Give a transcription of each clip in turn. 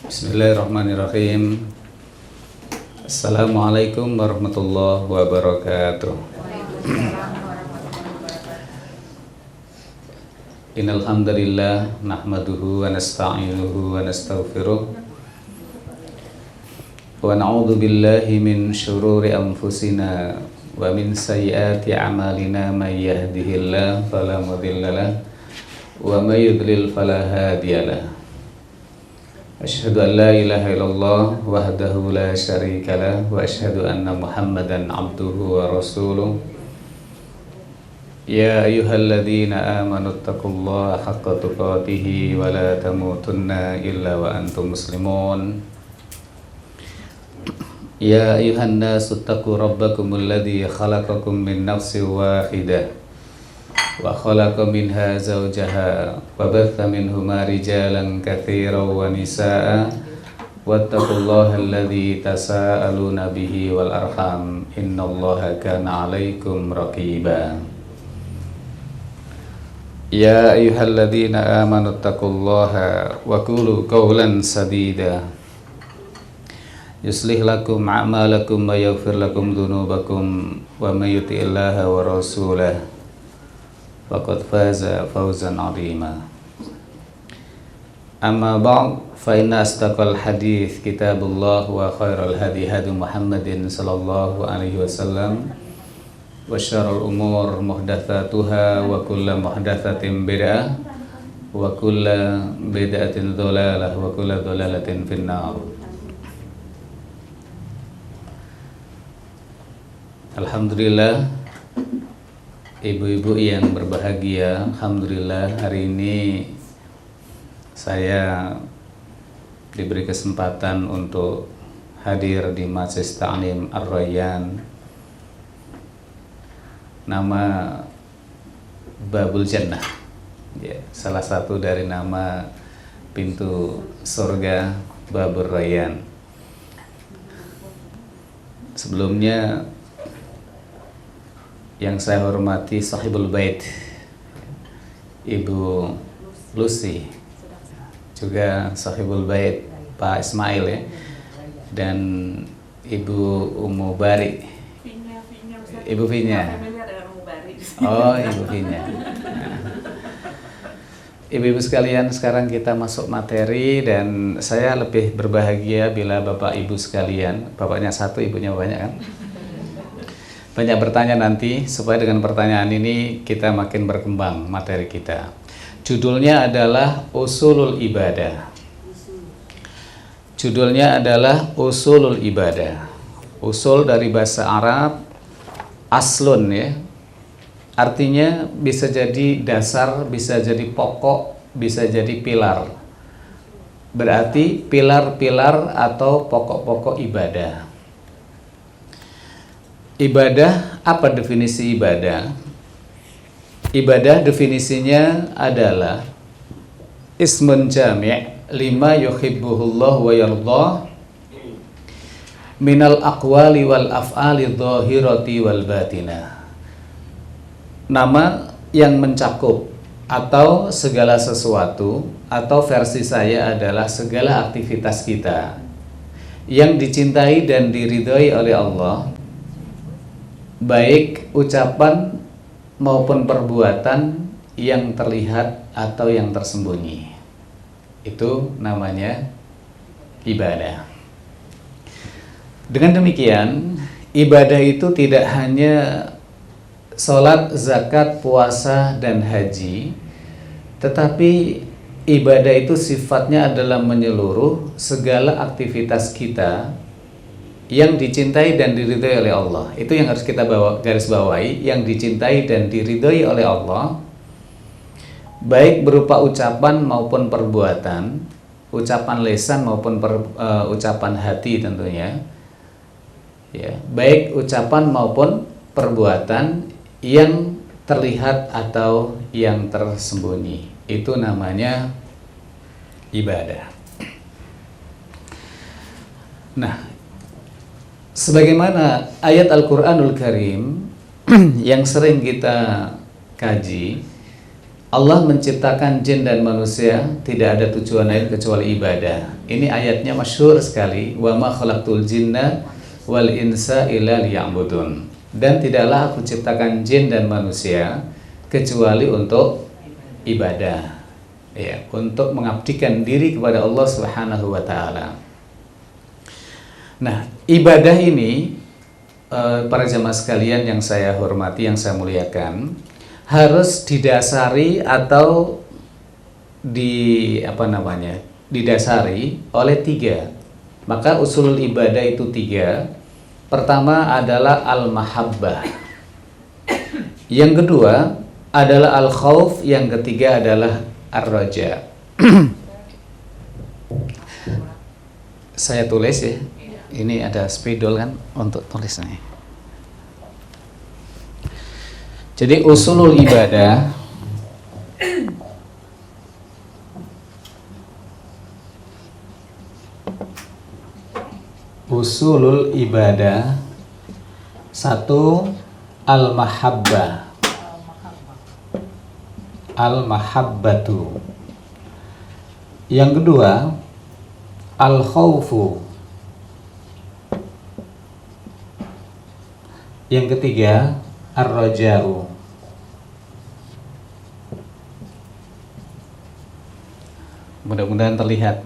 Bismillahirrahmanirrahim. Assalamualaikum warahmatullahi wabarakatuh. Innal hamdalillah nahmaduhu wa nasta'inuhu wa nastaghfiruh wa na'udzu billahi min syururi anfusina wa min sayyiati a'malina may yahdihillahu fala mudhillalah wa may yudlil fala hadiyalah. Asyhadu an la ilaha illallah wahdahu la syarikalah wa asyhadu anna Muhammadan abduhu wa rasuluh. Ya ayyuhalladzina amanu taqullaha haqqa tuqatih wa la tamutunna illa wa antum muslimun. Ya ayyuhan nasu taqu rabbakumul ladzi khalaqakum min nafsin wahidah wa khalaqa minha zawjaha wa batha minhuma rijalan katsiran wa nisaa wattaqullaha alladzi tasaaluna bihi wal arham innallaha kana 'alaikum raqiba. Ya ayyuhalladzina amanu taqullaha wa qulu qawlan sadida yuslih lakum a'malakum wa yaghfir lakum dhunubakum wa may yuti'illaha wa rasulahu faqad faza fawzan 'azima. Amma ba'd, fa inna asdaqal hadits kitabullah wa khairal hadi hadi Muhammadin sallallahu alaihi wasallam wa syarrul umur muhdatsatuha wa kullu muhdatsatin bid'ah wa kullu bid'atin dhalalah wa kullu dhalalatin finnar. Alhamdulillah, ibu-ibu yang berbahagia, alhamdulillah hari ini saya diberi kesempatan untuk hadir di Majelis Ta'lim Ar-Rayyan. Nama Babul Jannah, ya, salah satu dari nama pintu surga Babur Rayyan. Sebelumnya yang saya hormati Sahibul Bait Ibu Lucy, juga Sahibul Bait Pak Ismail, ya, dan Ibu Umu Bari, Ibu Vinya. Oh, Ibu Vinya. Ibu-ibu sekalian, sekarang kita masuk materi dan saya lebih berbahagia bila Bapak Ibu sekalian, bapaknya satu, ibunya banyak kan? Banyak bertanya nanti, supaya dengan pertanyaan ini kita makin berkembang materi kita. Judulnya adalah Usulul Ibadah. Judulnya adalah Usulul Ibadah. Usul dari bahasa Arab, aslun, ya. Artinya bisa jadi dasar, bisa jadi pokok, bisa jadi pilar. Berarti pilar-pilar atau pokok-pokok ibadah. Ibadah, apa definisi ibadah? Ibadah definisinya adalah ismun jami' lima yuhibbuhullah wa yardah minal aqwali wal af'ali dhahirati wal batinah. Nama yang mencakup atau segala sesuatu, atau versi saya adalah segala aktivitas kita yang dicintai dan diridhoi oleh Allah, baik ucapan maupun perbuatan yang terlihat atau yang tersembunyi. Itu namanya ibadah. Dengan demikian, ibadah itu tidak hanya sholat, zakat, puasa, dan haji, tetapi ibadah itu sifatnya adalah menyeluruh segala aktivitas kita yang dicintai dan diridhoi oleh Allah. Itu yang harus kita garis bawahi, yang dicintai dan diridhoi oleh Allah, baik berupa ucapan maupun perbuatan, ucapan lisan maupun ucapan hati tentunya, ya, baik ucapan maupun perbuatan yang terlihat atau yang tersembunyi. Itu namanya ibadah. Nah, sebagaimana ayat Al-Quranul Karim yang sering kita kaji, Allah menciptakan jin dan manusia tidak ada tujuan lain kecuali ibadah. Ini ayatnya masyhur sekali, wa ma khalaqtul jinna wal insa illa liya'budun. Dan tidaklah aku ciptakan jin dan manusia kecuali untuk ibadah. Ya, untuk mengabdikan diri kepada Allah Subhanahu wa taala. Nah, ibadah ini para jamaah sekalian yang saya hormati, yang saya muliakan, harus didasari atau didasari oleh 3. Maka usul ibadah itu 3. Pertama adalah al-mahabbah. Yang kedua adalah al-khauf, yang ketiga adalah ar-raja. Saya tulis ya. Ini ada spidol kan untuk tulisnya. Jadi usulul ibadah Usulul ibadah 1. Al-mahabbah. Al-mahabbatu. Yang kedua al-khawfu. Yang ketiga ar-raja'u. Mudah-mudahan terlihat.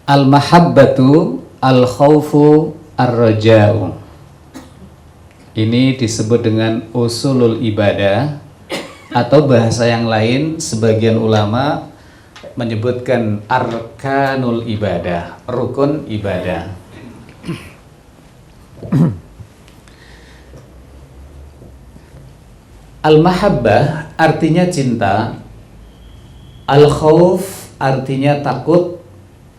Al-mahabbatu, al-khawfu, ar-raja'u. Ini disebut dengan usulul ibadah, atau bahasa yang lain sebagian ulama menyebutkan arkanul ibadah, rukun ibadah. Al-mahabbah artinya cinta, al-khauf artinya takut,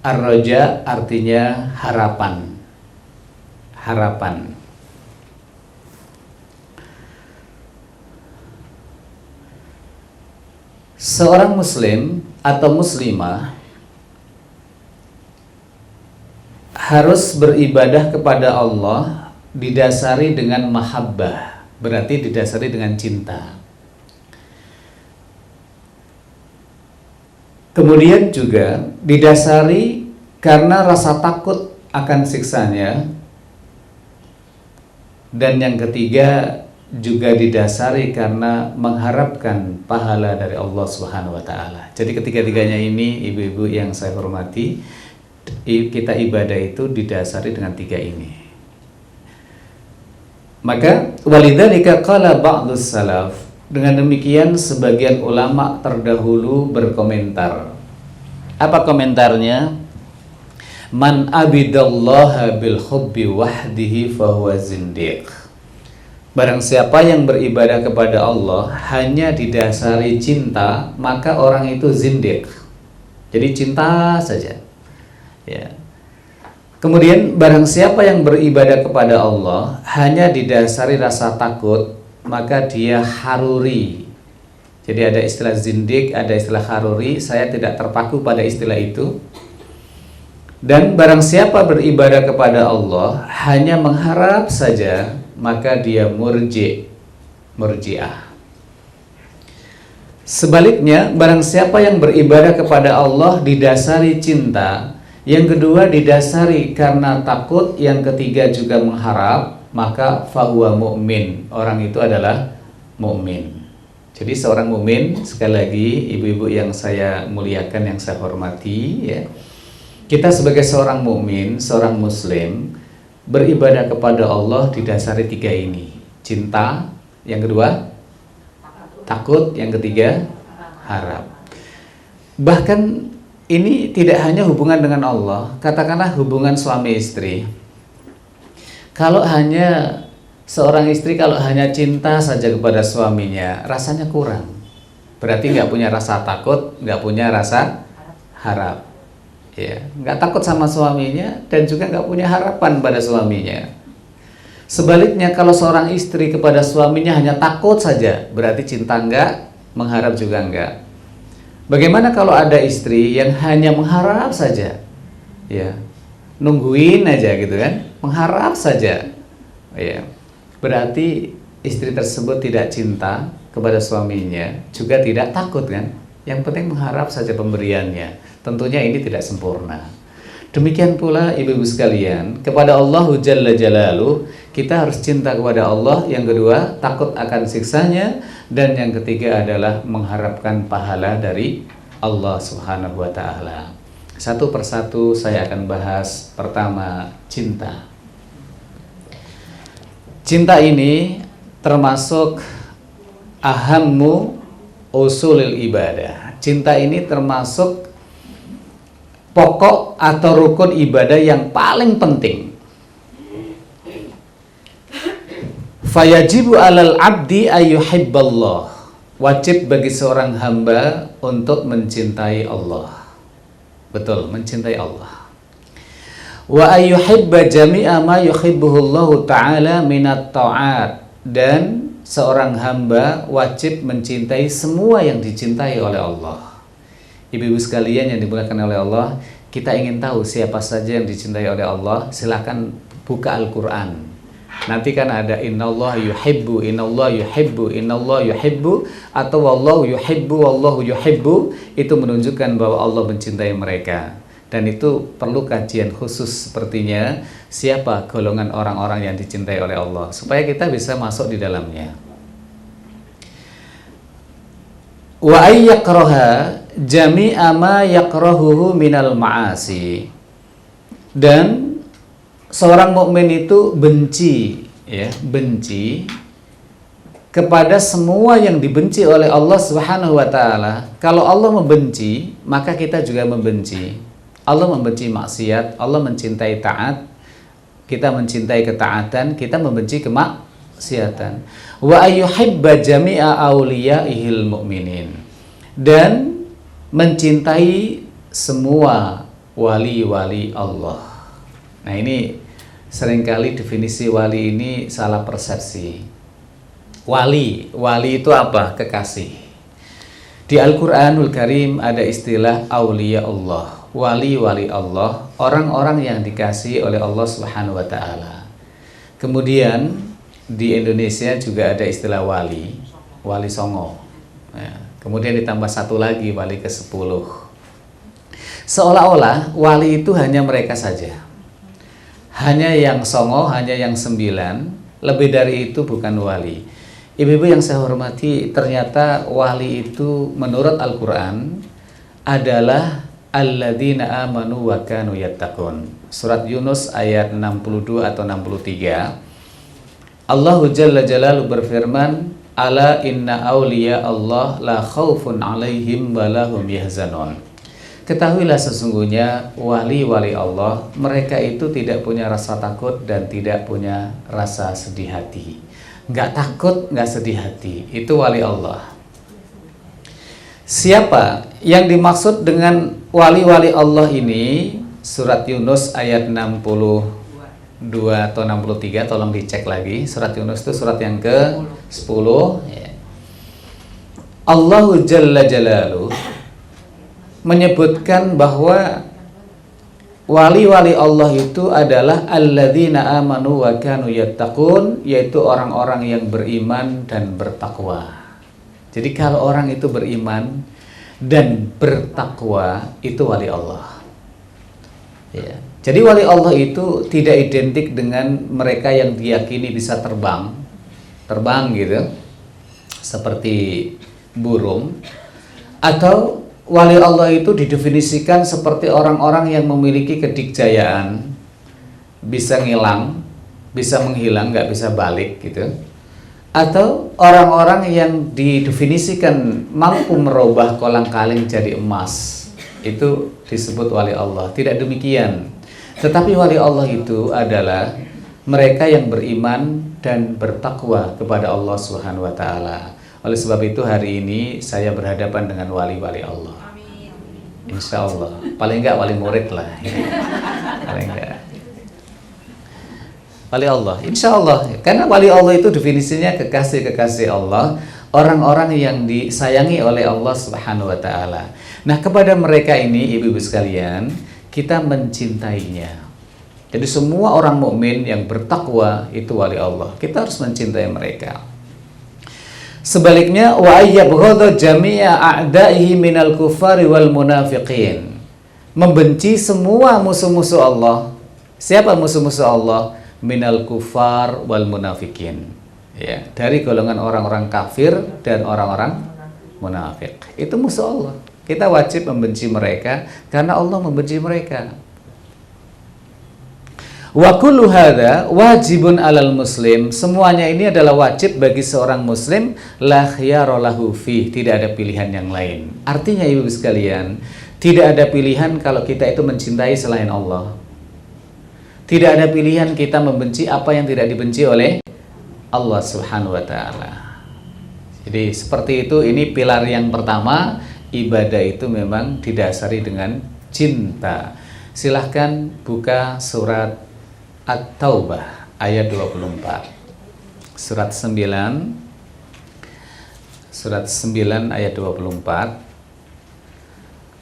ar-raja artinya harapan. Harapan. Seorang muslim atau muslimah harus beribadah kepada Allah didasari dengan mahabbah, berarti didasari dengan cinta. Kemudian juga didasari karena rasa takut akan siksanya. Dan yang ketiga juga didasari karena mengharapkan pahala dari Allah Subhanahu wa taala. Jadi ketiga-tiganya ini, ibu-ibu yang saya hormati, kita ibadah itu didasari dengan 3 ini. Maka walidzalika qala ba'dus salaf, dengan demikian sebagian ulama terdahulu berkomentar. Apa komentarnya? Man abidallaha bil hubbi wahdihi fahuwa zindiq. Barang siapa yang beribadah kepada Allah hanya didasari cinta, maka orang itu zindiq. Jadi cinta saja. Ya. Kemudian barang siapa yang beribadah kepada Allah hanya didasari rasa takut, maka dia haruri. Jadi ada istilah zindik, ada istilah haruri. Saya tidak terpaku pada istilah itu. Dan barang siapa beribadah kepada Allah hanya mengharap saja, maka dia murji'ah. Sebaliknya, barang siapa yang beribadah kepada Allah didasari cinta, yang kedua didasari karena takut, yang ketiga juga mengharap, maka fahuwa mu'min. Orang itu adalah mu'min. Jadi seorang mu'min, sekali lagi ibu-ibu yang saya muliakan, yang saya hormati, ya, kita sebagai seorang mukmin, seorang muslim, beribadah kepada Allah didasari 3 ini. Cinta, yang kedua takut, yang ketiga harap. Bahkan ini tidak hanya hubungan dengan Allah, katakanlah hubungan suami istri. Kalau hanya seorang istri, kalau hanya cinta saja kepada suaminya, rasanya kurang. Berarti nggak punya rasa takut, nggak punya rasa harap. Ya, nggak takut sama suaminya dan juga nggak punya harapan pada suaminya. Sebaliknya, kalau seorang istri kepada suaminya hanya takut saja, berarti cinta enggak, mengharap juga enggak. Bagaimana kalau ada istri yang hanya mengharap saja, ya, nungguin aja gitu kan, mengharap saja, ya, berarti istri tersebut tidak cinta kepada suaminya, juga tidak takut kan? Yang penting mengharap saja pemberiannya. Tentunya ini tidak sempurna. Demikian pula ibu-ibu sekalian, kepada Allah Jalla Jalaluh, kita harus cinta kepada Allah. Yang kedua, takut akan siksanya. Dan yang ketiga adalah mengharapkan pahala dari Allah Subhanahu wa Ta'ala. Satu persatu saya akan bahas. Pertama, cinta. Cinta ini termasuk ahammu usulil ibadah. Cinta ini termasuk pokok atau rukun ibadah yang paling penting. Fayajibu alal abdi ayyuhibballah. Wajib bagi seorang hamba untuk mencintai Allah. Betul, mencintai Allah. Wa ayyuhibba jami'a ma yuhibbuhullahu ta'ala minat ta'at. Dan seorang hamba wajib mencintai semua yang dicintai oleh Allah. Ibu-ibu sekalian yang dimuliakan oleh Allah, kita ingin tahu siapa saja yang dicintai oleh Allah. Silakan buka Al-Quran. Nanti kan ada innallah yuhibbu, innallah yuhibbu, innallah yuhibbu, atau wallahu yuhibbu, wallahu yuhibbu. Itu menunjukkan bahwa Allah mencintai mereka. Dan itu perlu kajian khusus sepertinya, siapa golongan orang-orang yang dicintai oleh Allah, supaya kita bisa masuk di dalamnya. Wa ayyakraha jami'a ma yakrahuhu minal ma'asi. Dan seorang mukmin itu benci, ya, benci kepada semua yang dibenci oleh Allah Subhanahu wa Ta'ala. Kalau Allah membenci, maka kita juga membenci. Allah membenci maksiat, Allah mencintai taat, kita mencintai ketaatan, kita membenci kemaksiatan. Wa ayyuhibba jami'a awliyaihil mu'minin. Dan mencintai semua wali-wali Allah. Nah, ini seringkali definisi wali ini salah persepsi. Wali itu apa? Kekasih. Di Al-Quranul Karim ada istilah awliya Allah. Wali-wali Allah, orang-orang yang dikasihi oleh Allah Subhanahu wa Ta'ala. Kemudian di Indonesia juga ada istilah wali, wali songo. Ya. Kemudian ditambah satu lagi, wali ke-10. Seolah-olah wali itu hanya mereka saja. Hanya yang songo, hanya yang 9. Lebih dari itu bukan wali. Ibu-ibu yang saya hormati, ternyata wali itu menurut Al-Quran adalah alladzina amanu wa kanu yattaqun. Surat Yunus ayat 62 atau 63. Allah Jalla Jalaluhu berfirman, ala inna awliya Allah la khaufun alaihim wa lahum yahzanun. Ketahuilah sesungguhnya wali-wali Allah, mereka itu tidak punya rasa takut dan tidak punya rasa sedih hati. Nggak takut, nggak sedih hati. Itu wali Allah. Siapa yang dimaksud dengan wali-wali Allah ini? Surat Yunus ayat 62 atau 63, tolong dicek lagi. Surat Yunus itu surat yang ke-10. Allahu Jalla Jalaluhu menyebutkan bahwa wali-wali Allah itu adalah alladzina amanu wa kanu yattaqun, yaitu orang-orang yang beriman dan bertakwa. Jadi kalau orang itu beriman dan bertakwa, itu wali Allah. Ya. Jadi wali Allah itu tidak identik dengan mereka yang diyakini bisa terbang gitu, seperti burung. Atau wali Allah itu didefinisikan seperti orang-orang yang memiliki kedikjayaan, bisa ngilang, bisa menghilang, nggak bisa balik gitu. Atau orang-orang yang didefinisikan mampu merubah kolang-kaling jadi emas, itu disebut wali Allah. Tidak demikian. Tetapi wali Allah itu adalah mereka yang beriman dan bertakwa kepada Allah Subhanahu wa Ta'ala. Oleh sebab itu hari ini saya berhadapan dengan wali-wali Allah. Insya Allah. Paling enggak wali murid lah. Paling enggak wali Allah, insya Allah. Karena wali Allah itu definisinya kekasih-kekasih Allah, orang-orang yang disayangi oleh Allah Subhanahu wa Ta'ala. Nah, kepada mereka ini, ibu-ibu sekalian, kita mencintainya. Jadi semua orang mukmin yang bertakwa itu wali Allah. Kita harus mencintai mereka. Sebaliknya, wa ayyabghadha jami'a a'da'ihi minal kufari wal munafiqin. Membenci semua musuh-musuh Allah. Siapa musuh-musuh Allah? Minal kufar wal munafiqin. Ya, dari golongan orang-orang kafir dan orang-orang munafik. Itu musuh Allah. Kita wajib membenci mereka karena Allah membenci mereka. Wa kullu hadza wajibun 'alal muslim. Semuanya ini adalah wajib bagi seorang muslim, la khiyara lahu fi, tidak ada pilihan yang lain. Artinya Ibu sekalian, tidak ada pilihan kalau kita itu mencintai selain Allah. Tidak ada pilihan kita membenci apa yang tidak dibenci oleh Allah Subhanahu wa taala. Jadi seperti itu, ini pilar yang pertama, ibadah itu memang didasari dengan cinta. Silahkan buka surat At-Taubah ayat 24. Surat 9 ayat 24.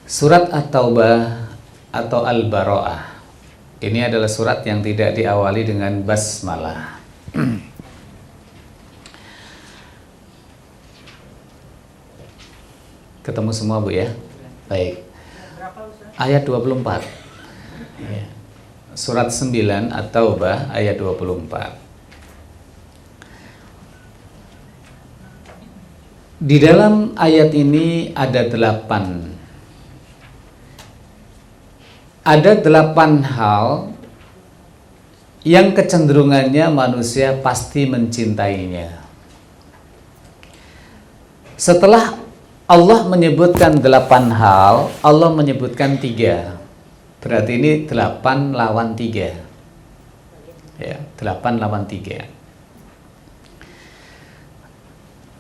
Surat At-Taubah atau Al-Bara'ah. Ini adalah surat yang tidak diawali dengan basmalah. Ketemu semua Bu ya? Baik. Ayat 24. Ya. Surat 9 At-Taubah ayat 24. Di dalam ayat ini ada 8 hal yang kecenderungannya manusia pasti mencintainya. Setelah Allah menyebutkan 8 hal, Allah menyebutkan 3. Berarti ini 8 lawan 3. Ya, 8 lawan 3.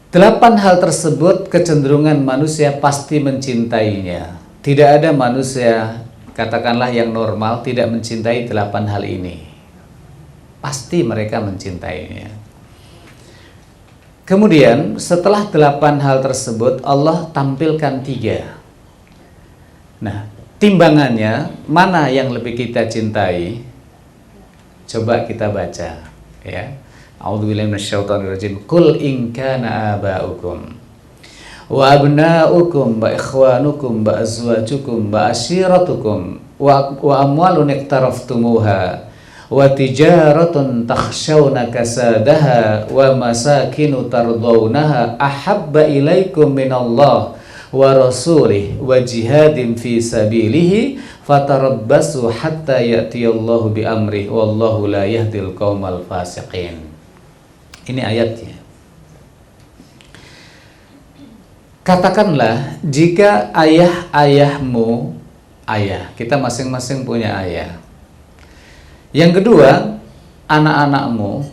8 hal tersebut kecenderungan manusia pasti mencintainya. Tidak ada manusia, katakanlah yang normal, tidak mencintai 8 hal ini. Pasti mereka mencintainya. Kemudian setelah 8 hal tersebut, Allah tampilkan 3. Nah, timbangannya mana yang lebih kita cintai? Coba kita baca ya. A'udzubillahi minasyaitonirrajim. Qul in kana aba'ukum wa abna'ukum wa ikhwanukum wa azwajukum wa ashiratukum wa amwalun iktaraftumuha wa tijaratun takhshawna kasadaha wa masakinu tardawnaha ahabba ilaikum minallah wa rasulih wa jihadin fi sabilihi fatarabbasu hatta ya'tiyallahu bi amrih wallahu la yahdil qaumal fasiqin. Ini ayatnya. Katakanlah jika ayah-ayahmu, ayah, kita masing-masing punya ayah. Yang kedua, anak-anakmu.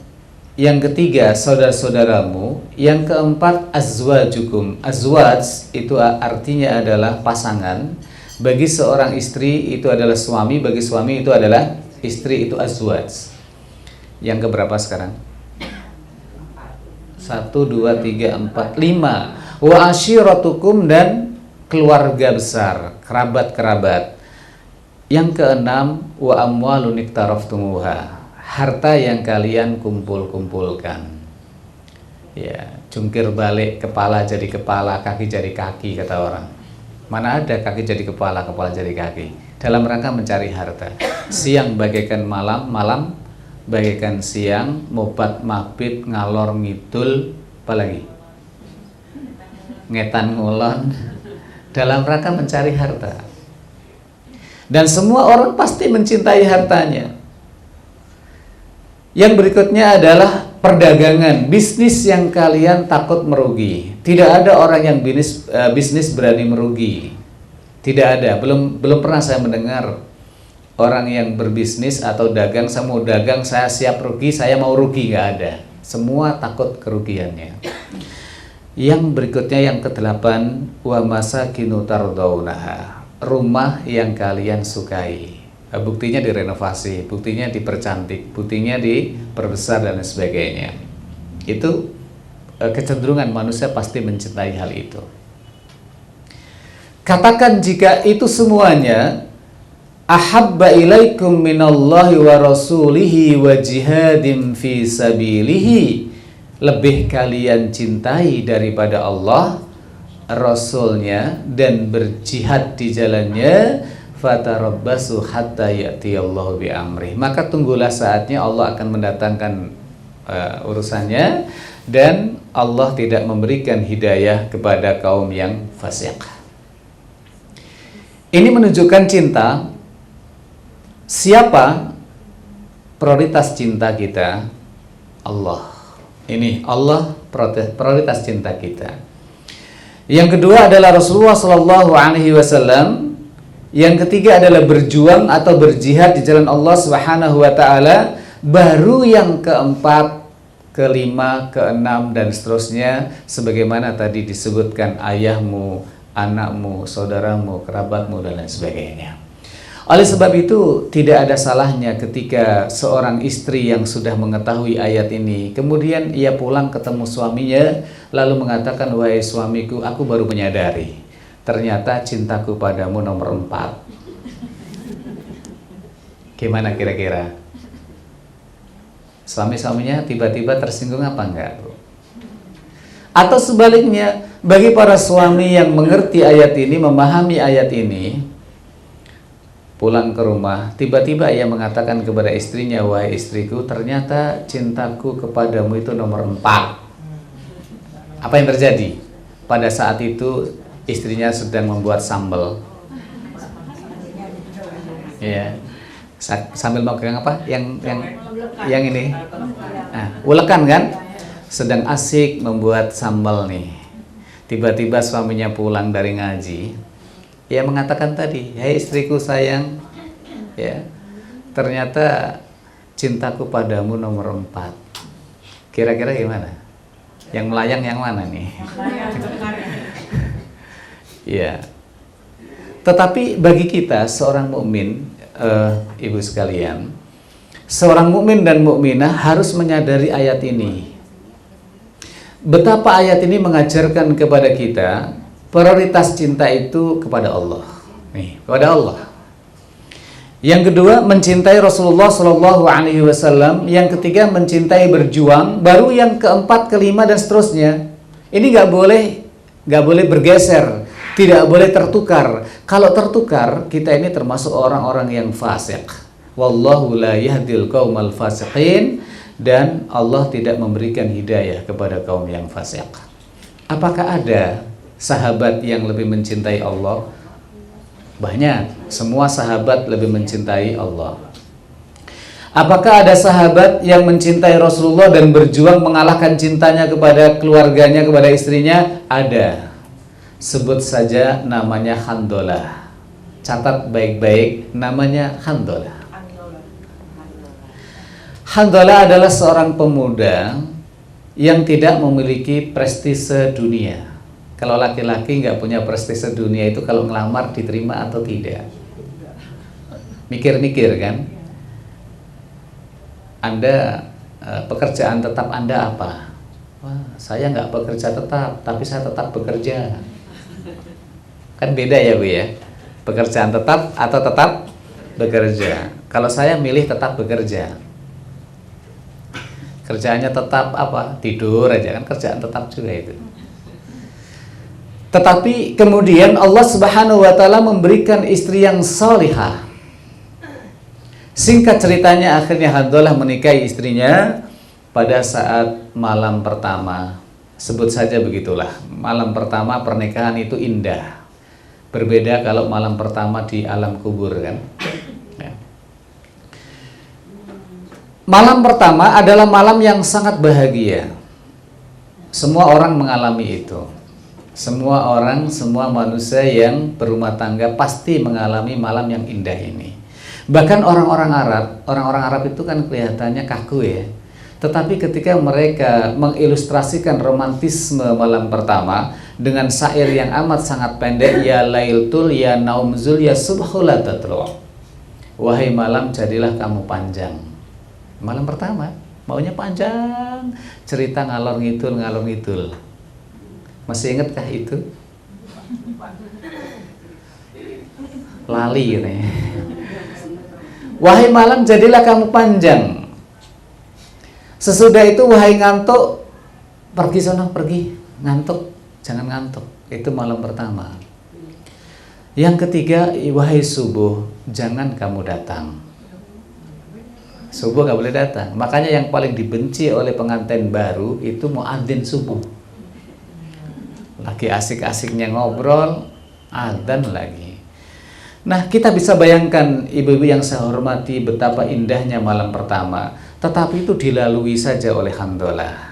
Yang ketiga, saudara-saudaramu. Yang keempat, azwajukum. Azwaj itu artinya adalah pasangan. Bagi seorang istri itu adalah suami, bagi suami itu adalah istri, itu azwaj. Yang keberapa sekarang? 1, 2, 3, 4, 5. Wa ashiratukum, dan keluarga besar, kerabat-kerabat. Yang keenam, wa amwalun iktaraftumuha, harta yang kalian kumpul-kumpulkan. Ya, jungkir balik, kepala jadi kepala, kaki jadi kaki, kata orang. Mana ada kaki jadi kepala, kepala jadi kaki. Dalam rangka mencari harta. Siang bagaikan malam, malam bagaikan siang, mobat mabit, ngalor ngidul, apalagi ngetan ngulon, dalam rangka mencari harta. Dan semua orang pasti mencintai hartanya. Yang berikutnya adalah perdagangan, bisnis yang kalian takut merugi. Tidak ada orang yang bisnis berani merugi. Tidak ada, belum pernah saya mendengar orang yang berbisnis atau dagang, saya mau dagang, saya siap rugi, saya mau rugi, nggak ada. Semua takut kerugiannya. Yang berikutnya yang ke-8, wa masakinu tardaunaha, rumah yang kalian sukai. Buktinya direnovasi, buktinya dipercantik, buktinya diperbesar dan sebagainya. Itu kecenderungan manusia pasti mencintai hal itu. Katakan jika itu semuanya ahabba ilaikum minallahi wa rasulihi wa jihadin fi sabilihi lebih kalian cintai daripada Allah, Rasulnya, dan berjihad di jalannya, fatarabbasu hatta ya'tiyallahu bi'amrih. Maka tunggulah saatnya Allah akan mendatangkan urusannya, dan Allah tidak memberikan hidayah kepada kaum yang fasik. Ini menunjukkan cinta. Siapa prioritas cinta kita? Allah. Ini Allah prioritas cinta kita. Yang kedua adalah Rasulullah Shallallahu Alaihi Wasallam. Yang ketiga adalah berjuang atau berjihad di jalan Allah Subhanahu Wa Taala. Baru yang keempat, kelima, keenam, dan seterusnya, sebagaimana tadi disebutkan ayahmu, anakmu, saudaramu, kerabatmu, dan lain sebagainya. Oleh sebab itu, tidak ada salahnya ketika seorang istri yang sudah mengetahui ayat ini, kemudian ia pulang ketemu suaminya, lalu mengatakan, wahai suamiku, aku baru menyadari, ternyata cintaku padamu nomor 4. Gimana kira-kira? Suami-suaminya tiba-tiba tersinggung apa enggak? Atau sebaliknya, bagi para suami yang mengerti ayat ini, memahami ayat ini, pulang ke rumah, tiba-tiba ia mengatakan kepada istrinya, wahai istriku, ternyata cintaku kepadamu itu nomor 4. Apa yang terjadi? Pada saat itu istrinya sedang membuat sambal. Ya. Sambil mau pegang apa? Yang ini. Nah, ulekan kan? Sedang asik membuat sambal nih. Tiba-tiba suaminya pulang dari ngaji. Ia mengatakan tadi, hai istriku sayang, ya, ternyata cintaku padamu nomor 4. Kira-kira gimana? Yang melayang yang mana nih? Ya. Tetapi bagi kita seorang mukmin, ibu sekalian, seorang mukmin dan mukminah harus menyadari ayat ini. Betapa ayat ini mengajarkan kepada kita prioritas cinta itu kepada Allah. Nih, kepada Allah. Yang kedua, mencintai Rasulullah Shallallahu Alaihi Wasallam. Yang ketiga, mencintai berjuang. Baru yang keempat, kelima, dan seterusnya. Ini nggak boleh bergeser, tidak boleh tertukar. Kalau tertukar, kita ini termasuk orang-orang yang fasik. Wallahu la yahdil qaumal fasiqin, dan Allah tidak memberikan hidayah kepada kaum yang fasik. Apakah ada sahabat yang lebih mencintai Allah? Banyak. Semua sahabat lebih mencintai Allah. Apakah ada sahabat yang mencintai Rasulullah dan berjuang mengalahkan cintanya kepada keluarganya, kepada istrinya? Ada. Sebut saja namanya Handolah. Catat baik-baik, namanya Handolah. Handolah adalah seorang pemuda yang tidak memiliki prestise dunia. Kalau laki-laki nggak punya prestise dunia itu kalau ngelamar diterima atau tidak. Mikir-mikir kan? Anda pekerjaan tetap Anda apa? Wah, saya nggak bekerja tetap, tapi saya tetap bekerja. Kan beda ya Bu ya? Pekerjaan tetap atau tetap bekerja. Kalau saya milih tetap bekerja. Kerjaannya tetap apa? Tidur aja kan, kerjaan tetap juga itu. Tetapi kemudian Allah Subhanahu wa Ta'ala memberikan istri yang salihah. Singkat ceritanya, akhirnya Handolah menikahi istrinya pada saat malam pertama. Sebut saja begitulah. Malam pertama pernikahan itu indah. Berbeda kalau malam pertama di alam kubur kan. Ya. Malam pertama adalah malam yang sangat bahagia. Semua orang mengalami itu. Semua orang, semua manusia yang berumah tangga pasti mengalami malam yang indah ini. Bahkan orang-orang Arab itu kan kelihatannya kaku ya. Tetapi ketika mereka mengilustrasikan romantisme malam pertama dengan syair yang amat sangat pendek, ya lailtul ya naumzul ya subhula tatlu. Wahai malam, jadilah kamu panjang. Malam pertama maunya panjang, cerita ngalor ngidul. Masih ingatkah itu? Lali gitu ya. Wahai malam, jadilah kamu panjang. Sesudah itu, wahai ngantuk, pergi sono, pergi, ngantuk, jangan ngantuk. Itu malam pertama. Yang ketiga, wahai subuh, jangan kamu datang. Subuh gak boleh datang. Makanya yang paling dibenci oleh pengantin baru itu muadzin subuh. Lagi asik-asiknya ngobrol, adzan lagi. Nah, kita bisa bayangkan ibu-ibu yang saya hormati betapa indahnya malam pertama. Tetapi itu dilalui saja oleh Handolah.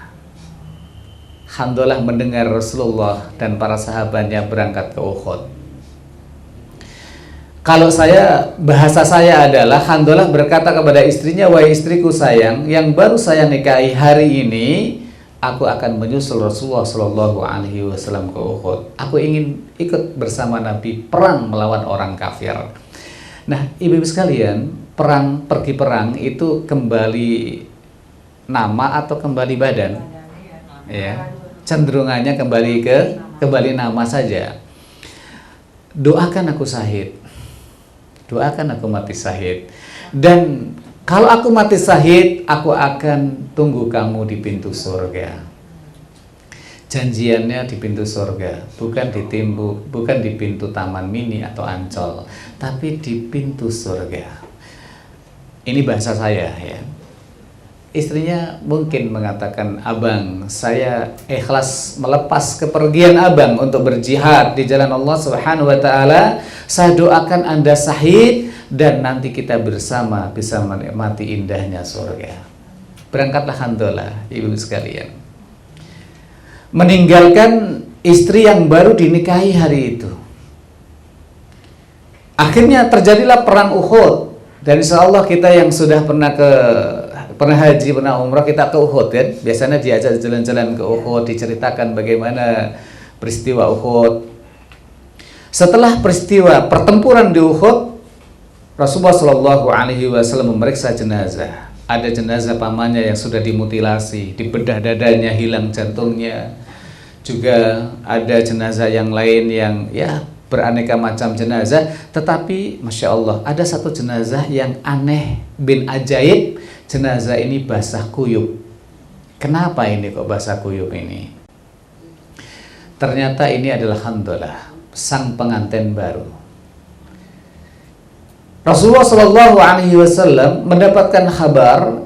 Handolah mendengar Rasulullah dan para sahabatnya berangkat ke Uhud. Kalau bahasa saya adalah Handolah berkata kepada istrinya, wahai istriku sayang, yang baru saya nikahi hari ini, aku akan menyusul Rasulullah Shallallahu Alaihi Wasallam ke Uhud. Aku ingin ikut bersama Nabi perang melawan orang kafir. Nah, ibu-ibu sekalian, pergi perang itu kembali nama atau kembali badan? Ya, cenderungannya kembali nama saja. Doakan aku syahid, doakan aku mati syahid, dan kalau aku mati syahid, aku akan tunggu kamu di pintu surga. Janjiannya di pintu surga, bukan di pintu Taman Mini atau Ancol, tapi di pintu surga. Ini bahasa saya ya. Istrinya mungkin mengatakan, abang, saya ikhlas melepas kepergian abang untuk berjihad di jalan Allah Subhanahu wa Ta'ala. Saya doakan Anda syahid dan nanti kita bersama bisa menikmati indahnya surga. Berangkatlah Handolah, ibu sekalian, meninggalkan istri yang baru dinikahi hari itu. Akhirnya terjadilah perang Uhud. Dan insya Allah kita yang sudah pernah haji, pernah umrah, kita ke Uhud kan. Biasanya diajak jalan-jalan ke Uhud, diceritakan bagaimana peristiwa Uhud. Setelah peristiwa pertempuran di Uhud, Rasulullah Shallallahu Alaihi Wasallam memeriksa jenazah. Ada jenazah pamannya yang sudah dimutilasi, dibedah dadanya, hilang jantungnya. Juga ada jenazah yang lain yang ya beraneka macam jenazah. Tetapi Masya Allah, ada satu jenazah yang aneh bin ajaib. Jenazah ini basah kuyup. Kenapa ini kok basah kuyup ini? Ternyata ini adalah Handolah, sang pengantin baru. Rasulullah Shallallahu Alaihi Wasallam mendapatkan kabar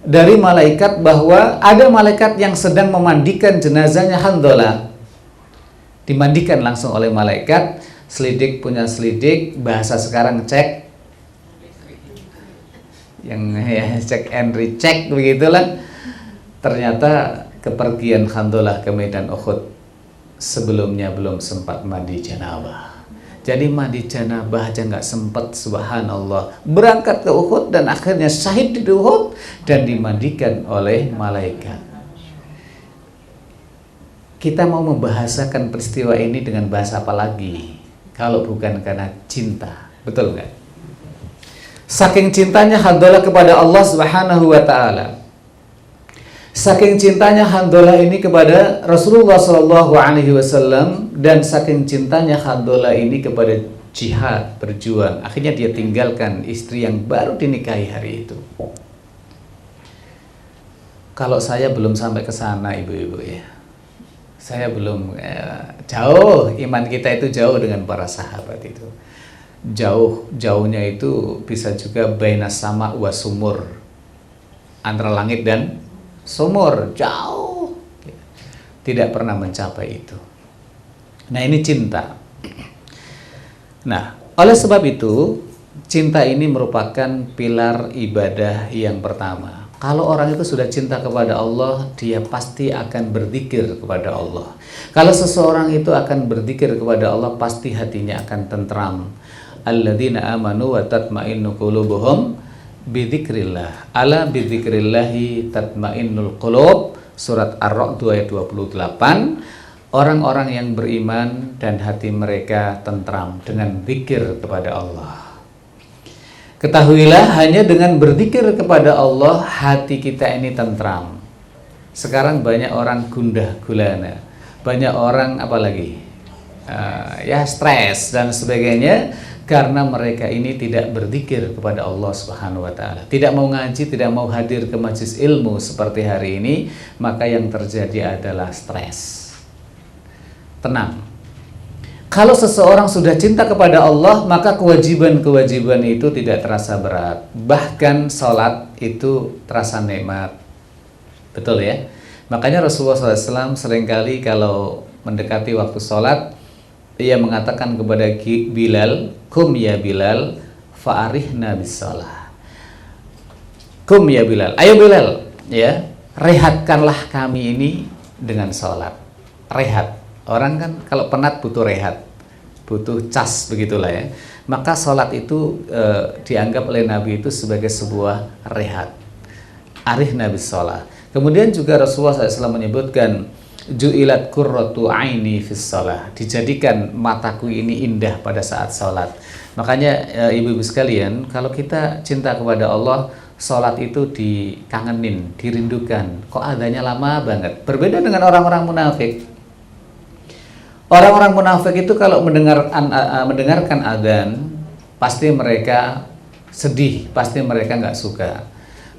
dari malaikat bahwa ada malaikat yang sedang memandikan jenazahnya Handolah. Dimandikan langsung oleh malaikat. Selidik punya selidik, bahasa sekarang cek, yang ya cek and recheck begitulah. Ternyata kepergian Handolah ke medan Uhud sebelumnya belum sempat mandi janabah. Jadi mandi janabah aja nggak sempat, subhanallah. Berangkat ke Uhud dan akhirnya syahid di Uhud dan dimandikan oleh malaikat. Kita mau membahasakan peristiwa ini dengan bahasa apa lagi kalau bukan karena cinta, betul nggak? Saking cintanya Handolah kepada Allah Subhanahu wa Ta'ala, saking cintanya Handolah ini kepada Rasulullah Shallallahu Alaihi Wasallam, dan saking cintanya Handolah ini kepada jihad, berjuang, akhirnya dia tinggalkan istri yang baru dinikahi hari itu. Kalau saya belum sampai ke sana, ibu-ibu ya, saya belum jauh, iman kita itu jauh dengan para sahabat itu. Jauhnya itu bisa juga baina sama wa sumur, antara langit dan sumur, jauh, tidak pernah mencapai itu. Nah, ini cinta. Nah, oleh sebab itu cinta ini merupakan pilar ibadah yang pertama. Kalau orang itu sudah cinta kepada Allah, dia pasti akan berzikir kepada Allah. Kalau seseorang itu akan berzikir kepada Allah, pasti hatinya akan tentram. Alladzina amanu wa tatma'innu qulubuhum bidzikrillah. Ala bidzikrillahi tatma'innul qulub. Surat Ar-Ra'd ayat 28. Orang-orang yang beriman dan hati mereka tentram dengan zikir kepada Allah. Ketahuilah, hanya dengan berzikir kepada Allah hati kita ini tentram. Sekarang banyak orang gundah gulana, banyak orang apalagi ya stres dan sebagainya, karena mereka ini tidak berzikir kepada Allah Subhanahu wa taala. Tidak mau ngaji, tidak mau hadir ke majelis ilmu seperti hari ini, maka yang terjadi adalah stres. Tenang. Kalau seseorang sudah cinta kepada Allah, maka kewajiban-kewajiban itu tidak terasa berat. Bahkan sholat itu terasa nikmat. Betul ya? Makanya Rasulullah SAW seringkali kalau mendekati waktu sholat, ia mengatakan kepada Bilal, "Kum ya Bilal, fa'arihna bis-shalah." Kum ya Bilal, ayo Bilal, ya, rehatkanlah kami ini dengan sholat. Rehat. Orang kan kalau penat butuh rehat, butuh cas, begitulah ya. Maka sholat itu dianggap oleh Nabi itu sebagai sebuah rehat. Arihna bis-shalah. Kemudian juga Rasulullah SAW menyebutkan, ju'ilat qurratu aini fis shalah, dijadikan mataku ini indah pada saat sholat. Makanya ibu-ibu sekalian, kalau kita cinta kepada Allah, sholat itu dikangenin, dirindukan. Kok adanya lama banget. Berbeda dengan orang-orang munafik. Orang-orang munafik itu kalau mendengarkan adzan, pasti mereka sedih, pasti mereka nggak suka.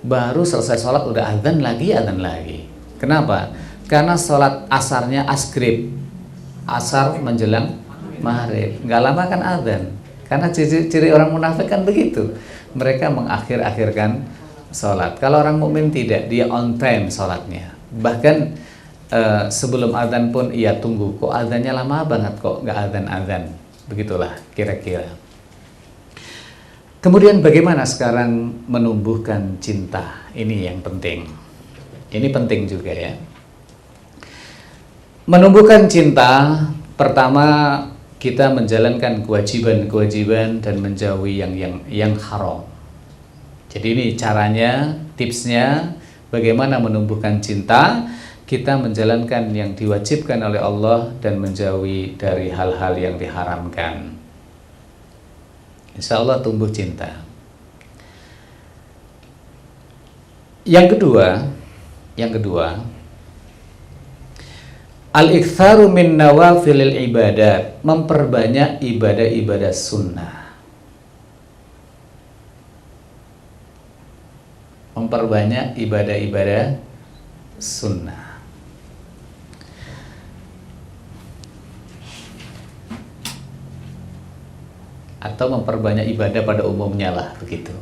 Baru selesai sholat udah adzan lagi. Kenapa? Karena sholat asarnya asgrib, asar menjelang maghrib, nggak lama kan adzan. Karena ciri orang munafik kan begitu, mereka mengakhir-akhirkan sholat. Kalau orang mukmin tidak, dia on time sholatnya. Bahkan sebelum adzan pun ia tunggu, kok adzannya lama banget, kok nggak adzan. Begitulah kira-kira. Kemudian bagaimana sekarang menumbuhkan cinta? Ini yang penting. Ini penting juga ya. Menumbuhkan cinta, pertama kita menjalankan kewajiban-kewajiban dan menjauhi yang haram. Jadi ini caranya, tipsnya bagaimana menumbuhkan cinta. Kita menjalankan yang diwajibkan oleh Allah dan menjauhi dari hal-hal yang diharamkan. Insya Allah tumbuh cinta. Yang kedua, al-iktsaru min nawafilil ibadat, memperbanyak ibadah-ibadah sunnah. Memperbanyak ibadah-ibadah sunnah. Atau memperbanyak ibadah pada umumnya lah, begitu.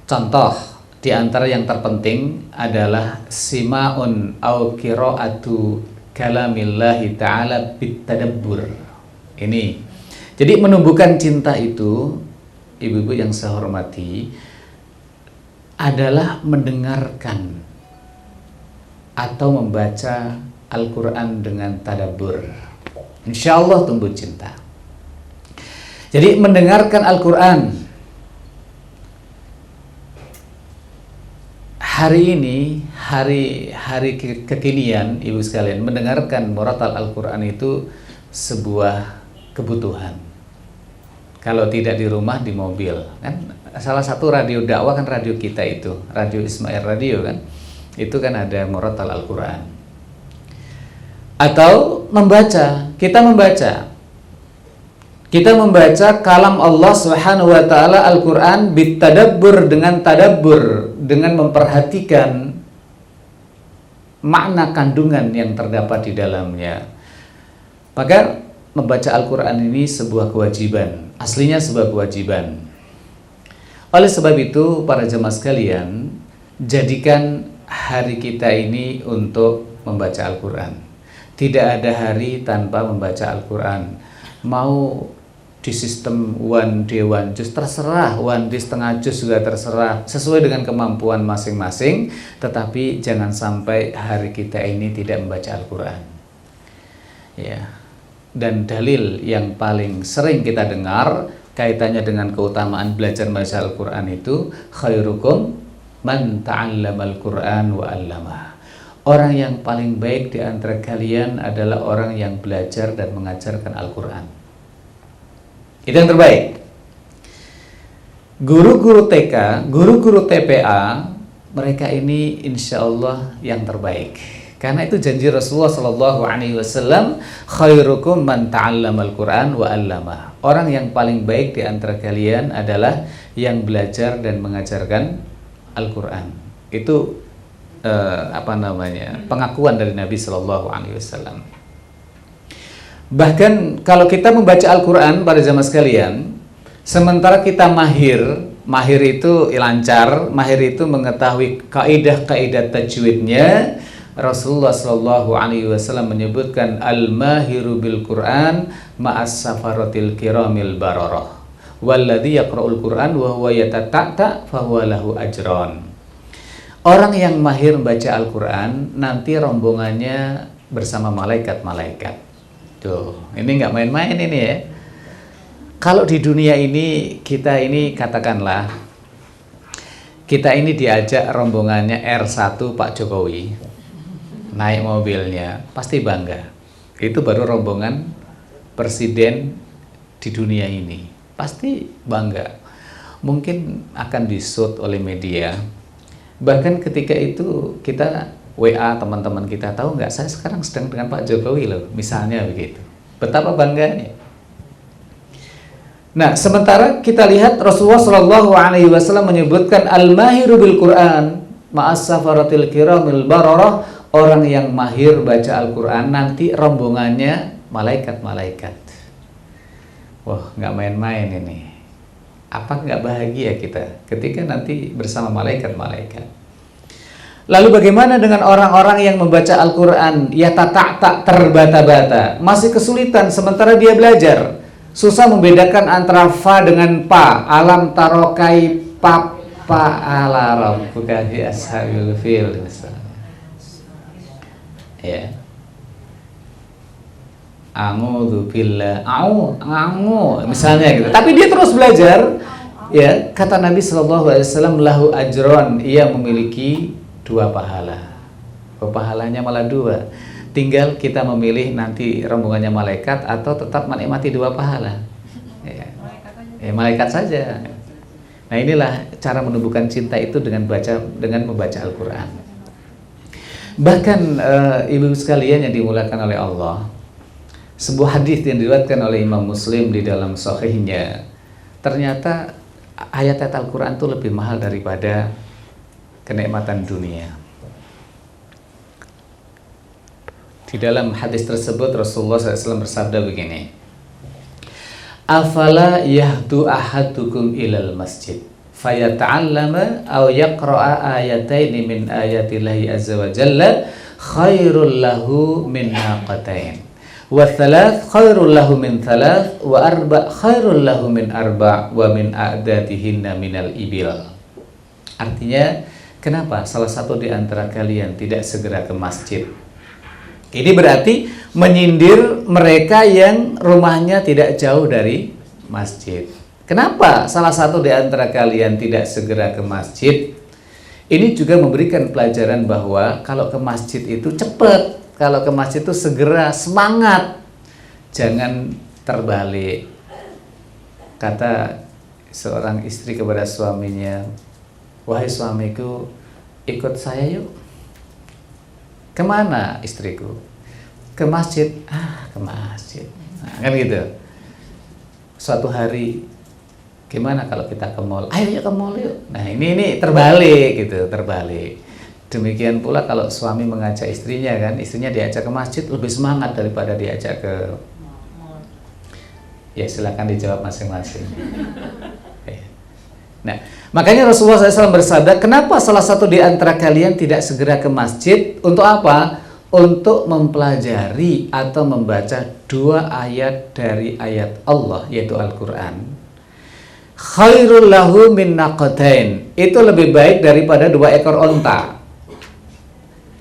Contoh di antara yang terpenting adalah sima'un au qira'atu kalamillahi ta'ala bitadabbur. Ini. Jadi menumbuhkan cinta itu, ibu-ibu yang saya hormati, adalah mendengarkan atau membaca Al-Quran dengan tadabbur. Insya Allah tumbuh cinta. Jadi mendengarkan Al-Quran. Hari ini, hari kekinian, ibu sekalian, mendengarkan murotal Al-Quran itu sebuah kebutuhan. Kalau tidak di rumah, di mobil. Kan salah satu radio dakwah kan radio kita itu, Radio Ismail Radio kan. Itu kan ada murotal Al-Quran. Atau membaca, kita membaca kalam Allah Subhanahu wa taala Al-Qur'an bitadabbur, dengan tadabbur, dengan memperhatikan makna kandungan yang terdapat di dalamnya. Maka membaca Al-Qur'an ini sebuah kewajiban, aslinya sebuah kewajiban. Oleh sebab itu para jemaah sekalian, jadikan hari kita ini untuk membaca Al-Qur'an. Tidak ada hari tanpa membaca Al-Qur'an. Mau di sistem one day one juz terserah, one day setengah juz juga terserah, sesuai dengan kemampuan masing-masing. Tetapi jangan sampai hari kita ini tidak membaca Al-Quran ya. Dan dalil yang paling sering kita dengar kaitannya dengan keutamaan belajar membaca Al-Quran itu, khairukum man ta'allamal Quran wa 'allamah. Orang yang paling baik di antara kalian adalah orang yang belajar dan mengajarkan Al-Quran. Itu yang terbaik. Guru-guru TK, guru-guru TPA, mereka ini insya Allah yang terbaik. Karena itu janji Rasulullah Shallallahu Alaihi Wasallam, khairukum man ta'allamal Quran wa 'allama. Orang yang paling baik di antara kalian adalah yang belajar dan mengajarkan Al-Quran. Itu pengakuan dari Nabi Shallallahu Alaihi Wasallam. Bahkan kalau kita membaca Al-Quran pada zaman sekalian, sementara kita mahir itu lancar, mahir itu mengetahui kaidah-kaidah tajwidnya, Rasulullah Shallallahu Alaihi Wasallam menyebutkan al-mahiru bil Quran ma'as safaratil kiramil bararah walladzi yaqra'ul Quran wa huwa yatata'ta fahuwa lahu ajran. Orang yang mahir membaca Al-Quran nanti rombongannya bersama malaikat-malaikat. Tuh, ini nggak main-main ini ya. Kalau di dunia ini, kita ini katakanlah, kita ini diajak rombongannya R1 Pak Jokowi, naik mobilnya, pasti bangga. Itu baru rombongan presiden di dunia ini, pasti bangga. Mungkin akan disut oleh media. Bahkan ketika itu kita WA teman-teman kita, tahu nggak, saya sekarang sedang dengan Pak Jokowi loh, misalnya begitu. Betapa bangganya. Nah, sementara kita lihat Rasulullah Shallallahu Alaihi Wasallam menyebutkan al-mahiru bil Quran ma'as safaratil kiramil bararah. Orang yang mahir baca Al-Quran nanti rombongannya malaikat-malaikat. Wah, nggak main-main ini. Apa nggak bahagia kita ketika nanti bersama malaikat-malaikat? Lalu bagaimana dengan orang-orang yang membaca Al-Quran ya tak terbata-bata, masih kesulitan sementara dia belajar, susah membedakan antara fa dengan pa, alam tarokai papa ala rabbuka fi ashabil fil misalnya. Ya. A'udzu billah, misalnya gitu. Tapi dia terus belajar, ya, kata Nabi Shallallahu Alaihi Wasallam, lahu ajron, ia memiliki 2 pahala. Pahalanya malah 2. Tinggal kita memilih nanti rombongannya malaikat atau tetap menikmati 2 pahala. Ya, malaikat saja. Nah, inilah cara menumbuhkan cinta itu dengan membaca Al-Quran. Bahkan ibu sekalian yang dimuliakan oleh Allah, sebuah hadis yang diriwayatkan oleh Imam Muslim di dalam sahihnya, ternyata ayat-ayat Al-Quran itu lebih mahal daripada kenikmatan dunia. Di dalam hadis tersebut Rasulullah SAW bersabda begini, afala yahdu ahadukum ilal masjid fayata'allama aw yaqra'a ayataini min ayatillahi azza wa jalla khairul lahu min naqatain wa thalath khairul lahu min thalath wa arba' khairul lahu min arba' wa min a'dadihinna minal ibil. Artinya, kenapa salah satu di antara kalian tidak segera ke masjid? Ini berarti menyindir mereka yang rumahnya tidak jauh dari masjid. Kenapa salah satu di antara kalian tidak segera ke masjid? Ini juga memberikan pelajaran bahwa kalau ke masjid itu cepat, kalau ke masjid itu segera, semangat. Jangan terbalik. Kata seorang istri kepada suaminya, wahai suamiku, ikut saya yuk. Kemana istriku? Ke masjid. Ke masjid. Nah, kan gitu. Suatu hari, gimana kalau kita ke mall? Ayo yuk ke mall yuk. Nah, ini terbalik gitu, terbalik. Demikian pula kalau suami mengajak istrinya, kan, istrinya diajak ke masjid lebih semangat daripada diajak ke mall. Ya, silakan dijawab masing-masing. Nah, makanya Rasulullah SAW bersabda, kenapa salah satu di antara kalian tidak segera ke masjid? Untuk apa? Untuk mempelajari atau membaca 2 ayat dari ayat Allah, yaitu Al-Quran. Khairul lahu min naqatain, itu lebih baik daripada 2 ekor onta.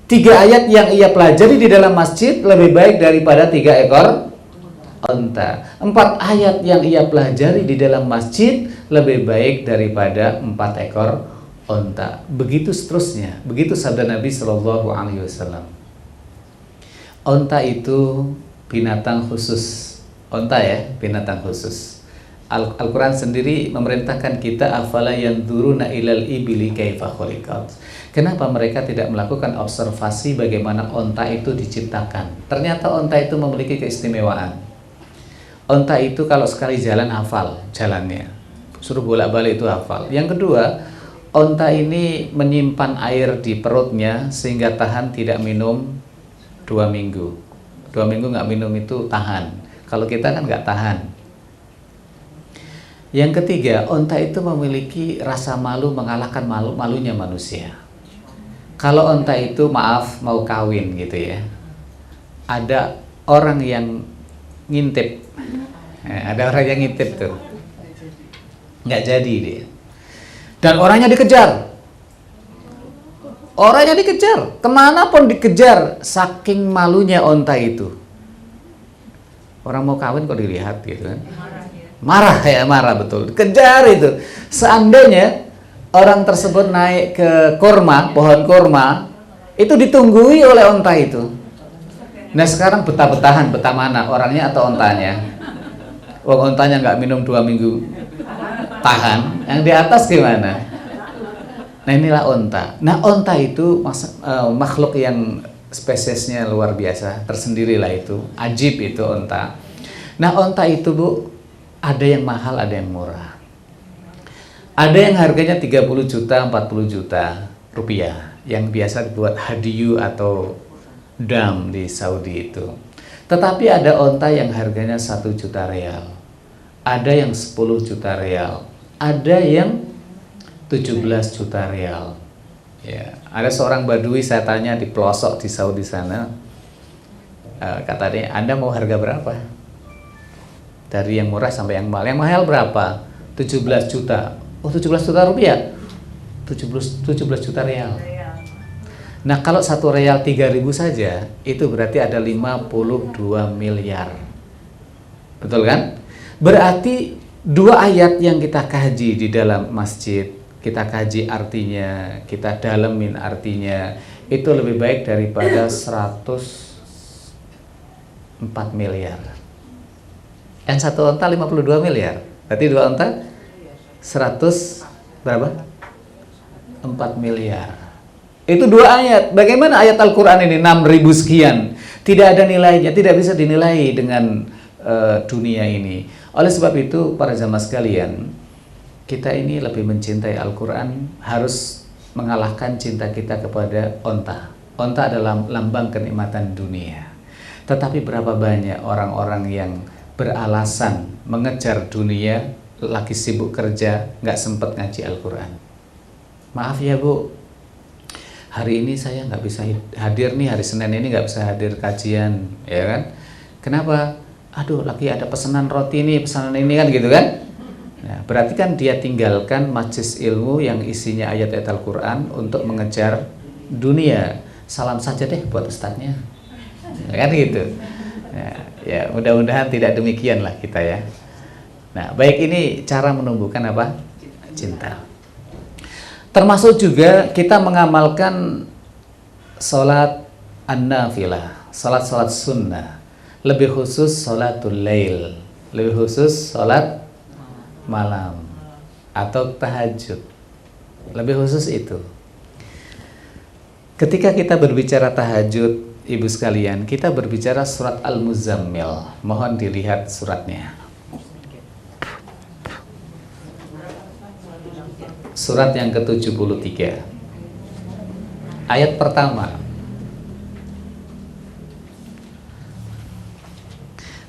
3 ayat yang ia pelajari di dalam masjid lebih baik daripada 3 ekor onta. 4 ayat yang ia pelajari di dalam masjid lebih baik daripada 4 ekor onta. Begitu seterusnya. Begitu sabda Nabi Shallallahu Alaihi Wasallam. Onta itu binatang khusus. Onta ya, binatang khusus. Al-Quran sendiri memerintahkan kita afala yanzuruna ilal ibili kaifa khuliqat. Kenapa mereka tidak melakukan observasi bagaimana onta itu diciptakan? Ternyata onta itu memiliki keistimewaan. Onta itu kalau sekali jalan hafal jalannya, suruh bolak-balik itu hafal. Yang kedua, onta ini menyimpan air di perutnya sehingga tahan tidak minum 2 minggu. 2 minggu nggak minum itu tahan. Kalau kita kan nggak tahan. Yang ketiga, onta itu memiliki rasa malu mengalahkan malunya manusia. Kalau onta itu maaf mau kawin gitu ya, ada orang yang ngintip, ada orang yang ngintip tuh, nggak jadi dia. Dan orangnya dikejar, kemana pun dikejar, saking malunya onta itu. Orang mau kawin kok dilihat gitu kan. Marah betul, kejar itu. Seandainya orang tersebut naik ke pohon kurma, itu ditunggui oleh onta itu. Nah sekarang betah mana, orangnya atau ontanya? Ontanya nggak minum 2 minggu tahan, yang di atas gimana? Nah inilah onta. Nah onta itu makhluk yang spesiesnya luar biasa, tersendirilah itu, ajib itu onta. Nah onta itu Bu, ada yang mahal, ada yang murah. Ada yang harganya 30 juta, 40 juta rupiah, yang biasa dibuat hadiyu atau dam di Saudi itu. Tetapi ada onta yang harganya 1 juta real, ada yang 10 juta real, ada yang 17 juta real. Ya, ada seorang badui saya tanya di pelosok di Saudi sana, katanya, Anda mau harga berapa? Dari yang murah sampai yang mahal. Yang mahal berapa? 17 juta. Oh 17 juta rupiah? 17 juta real. Nah kalau 1 real 3.000 saja, itu berarti ada 52 miliar. Betul kan? Berarti 2 ayat yang kita kaji di dalam masjid, kita kaji artinya, kita dalemin artinya, itu lebih baik daripada 104 miliar. Yang 1 onta 52 miliar. Berarti 2 onta 100 berapa? 4 miliar. Itu 2 ayat. Bagaimana ayat Al-Quran ini 6.000 sekian? Tidak ada nilainya, tidak bisa dinilai dengan dunia ini. Oleh sebab itu para jamaah sekalian, kita ini lebih mencintai Al-Quran, harus mengalahkan cinta kita kepada onta. Onta adalah lambang kenikmatan dunia. Tetapi berapa banyak orang-orang yang beralasan mengejar dunia, lagi sibuk kerja, nggak sempat ngaji Al-Quran. Maaf ya Bu, hari ini saya nggak bisa hadir nih, hari Senin ini nggak bisa hadir kajian, ya kan? Kenapa? Aduh, lagi ada pesanan roti nih, pesanan ini kan gitu kan? Nah, berarti kan dia tinggalkan majelis ilmu yang isinya ayat-ayat Al-Quran untuk mengejar dunia. Salam saja deh buat ustadznya, kan gitu. Ya mudah-mudahan tidak demikian lah kita ya. Nah baik, ini cara menumbuhkan apa? Cinta. Termasuk juga kita mengamalkan sholat an-nafilah, sholat sunnah, lebih khusus sholatul lail, lebih khusus sholat malam atau tahajud, lebih khusus itu. Ketika kita berbicara tahajud, Ibu sekalian, kita berbicara surat Al-Muzammil. Mohon dilihat suratnya. Surat yang ke-73. Ayat pertama.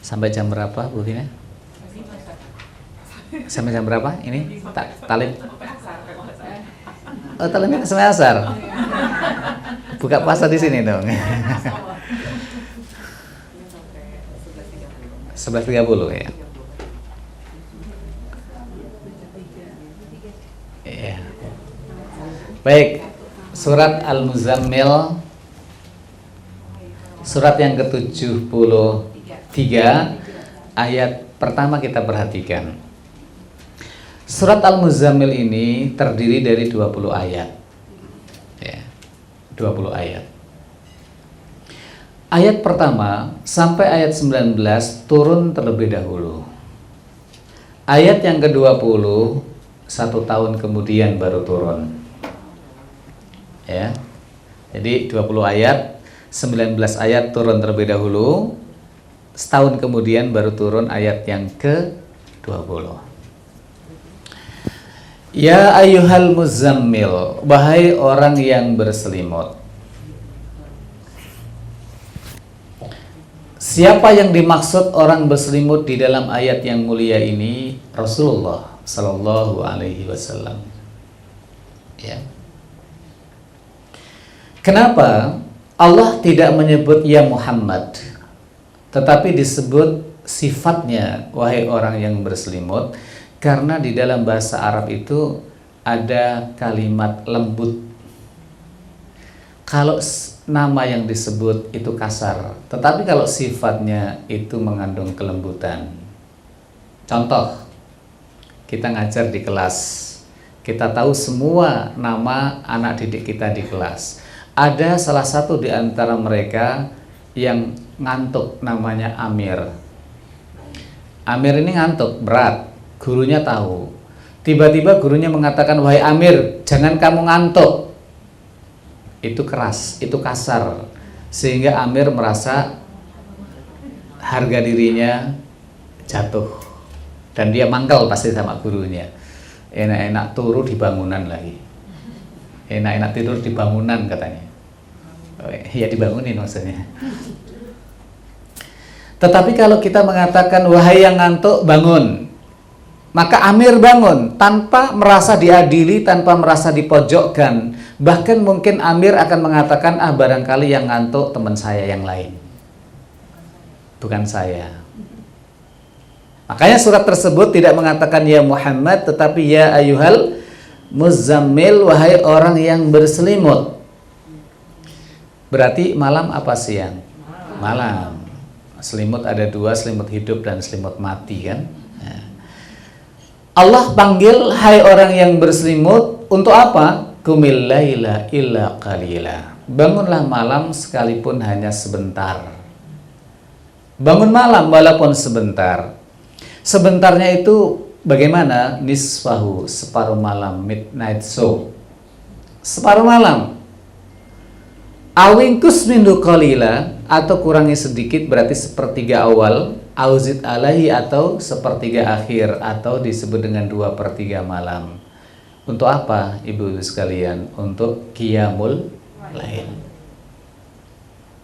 Sampai jam berapa, Bu Vina? Sampai jam berapa ini? Talim? Oh, talimnya sampai asar. Buka puasa di sini dong. 11.30 ya. Iya. Baik, surat Al-Muzammil, surat yang ke-73, ayat pertama kita perhatikan. Surat Al-Muzammil ini terdiri dari 20 ayat. Ya, 20 ayat. Ayat pertama sampai ayat 19 turun terlebih dahulu. Ayat yang ke-20 1 tahun kemudian baru turun. Ya. Jadi 20 ayat, 19 ayat turun terlebih dahulu. Setahun kemudian baru turun ayat yang ke-20. Ya ayyuhal muzammil, wahai orang yang berselimut. Siapa yang dimaksud orang berselimut di dalam ayat yang mulia ini? Rasulullah Sallallahu Alaihi Wasallam. Ya. Kenapa Allah tidak menyebut ya Muhammad, tetapi disebut sifatnya wahai orang yang berselimut? Karena di dalam bahasa Arab itu ada kalimat lembut. Kalau nama yang disebut itu kasar, tetapi kalau sifatnya itu mengandung kelembutan. Contoh, kita ngajar di kelas, kita tahu semua nama anak didik kita di kelas. Ada salah satu di antara mereka yang ngantuk, namanya Amir. Amir ini ngantuk, berat, gurunya tahu. Tiba-tiba gurunya mengatakan, wahai Amir, jangan kamu ngantuk. Itu keras, itu kasar, sehingga Amir merasa harga dirinya jatuh. Dan dia mangkel pasti sama gurunya. Enak-enak turu di bangunan lagi. Enak-enak tidur di bangunan katanya. Ya dibangunin maksudnya. Tetapi kalau kita mengatakan wahai yang ngantuk bangun, maka Amir bangun tanpa merasa diadili, tanpa merasa dipojokkan. Bahkan mungkin Amir akan mengatakan, barangkali yang ngantuk teman saya yang lain, bukan saya. Makanya surat tersebut tidak mengatakan ya Muhammad, tetapi ya ayyuhal muzammil, wahai orang yang berselimut. Berarti malam apa siang? Malam. Selimut ada dua, selimut hidup dan selimut mati kan. Allah panggil hai orang yang berselimut untuk apa? Qumil laila illa qalila. Bangunlah malam sekalipun hanya sebentar. Bangun malam walaupun sebentar. Sebentarnya itu bagaimana? Nisfahu, separuh malam, midnight show. Separuh malam. Awingkus mindu qalila, atau kurangi sedikit berarti sepertiga awal. Auzid alaihi, atau sepertiga akhir, atau disebut dengan 2/3 malam. Untuk apa ibu-ibu sekalian? Untuk qiyamul lail.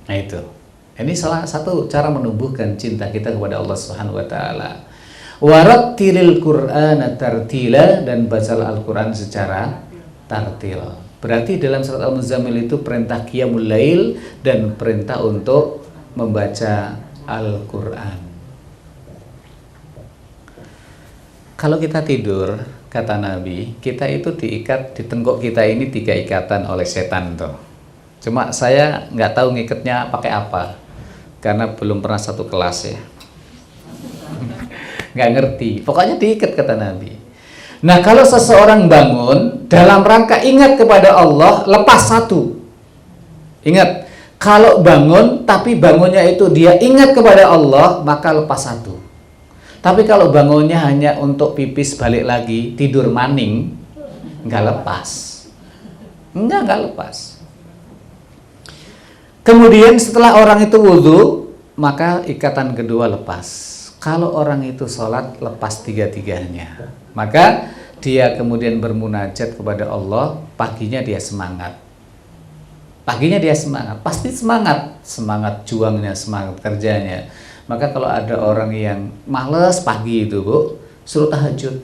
Nah itu. Ini salah satu cara menumbuhkan cinta kita kepada Allah Subhanahu wa taala. Warattilil Qur'ana tartila, dan bacalah Al-Qur'an secara tartil. Berarti dalam surat Al-Muzammil itu perintah qiyamul lail dan perintah untuk membaca Al-Qur'an. Kalau kita tidur, kata Nabi, kita itu diikat di tengkuk kita ini 3 ikatan oleh setan tuh. Cuma saya nggak tahu ngikatnya pakai apa, karena belum pernah satu kelas ya. Nggak ngerti, pokoknya diikat kata Nabi. Nah kalau seseorang bangun dalam rangka ingat kepada Allah, lepas satu. Ingat, kalau bangun tapi bangunnya itu dia ingat kepada Allah, maka lepas satu. Tapi kalau bangunnya hanya untuk pipis balik lagi, tidur maning, nggak lepas. Nggak lepas. Kemudian setelah orang itu wudhu, maka ikatan kedua lepas. Kalau orang itu sholat, lepas 3-tiganya. Maka dia kemudian bermunajat kepada Allah, paginya dia semangat. Paginya dia semangat, pasti semangat. Semangat juangnya, semangat kerjanya. Maka kalau ada orang yang males pagi itu bu, suruh tahajud.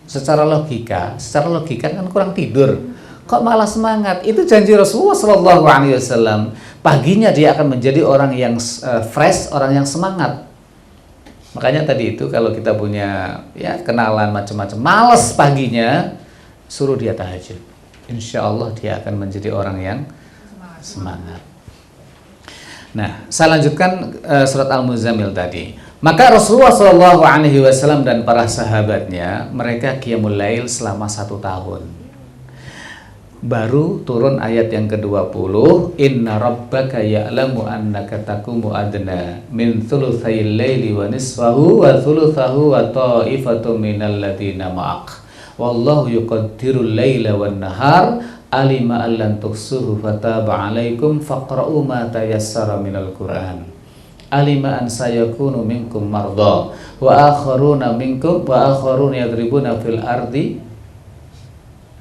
Secara logika kan kurang tidur. Kok malah semangat? Itu janji Rasulullah SAW. Paginya dia akan menjadi orang yang fresh, orang yang semangat. Makanya tadi itu kalau kita punya ya kenalan macam-macam, males paginya, suruh dia tahajud. Insya Allah dia akan menjadi orang yang semangat. Nah, saya lanjutkan surat Al-Muzammil tadi. Maka Rasulullah SAW dan para sahabatnya, mereka qiyamul lail selama 1 tahun. baru turun ayat yang ke-20, inna rabbaka ya'lamu annaka taqumu adna min thulutsayil laili wa nisfahu wa thulutsahu wa ta'ifatun minal ladzina ma'ak wallahu yuqaddirul laila wan nahar alima allan tuhsuhu fataba 'alaikum faqra'u ma tayassara minal qur'an alima an sayakunu minkum marda wa akharuna yadribuna fil ardi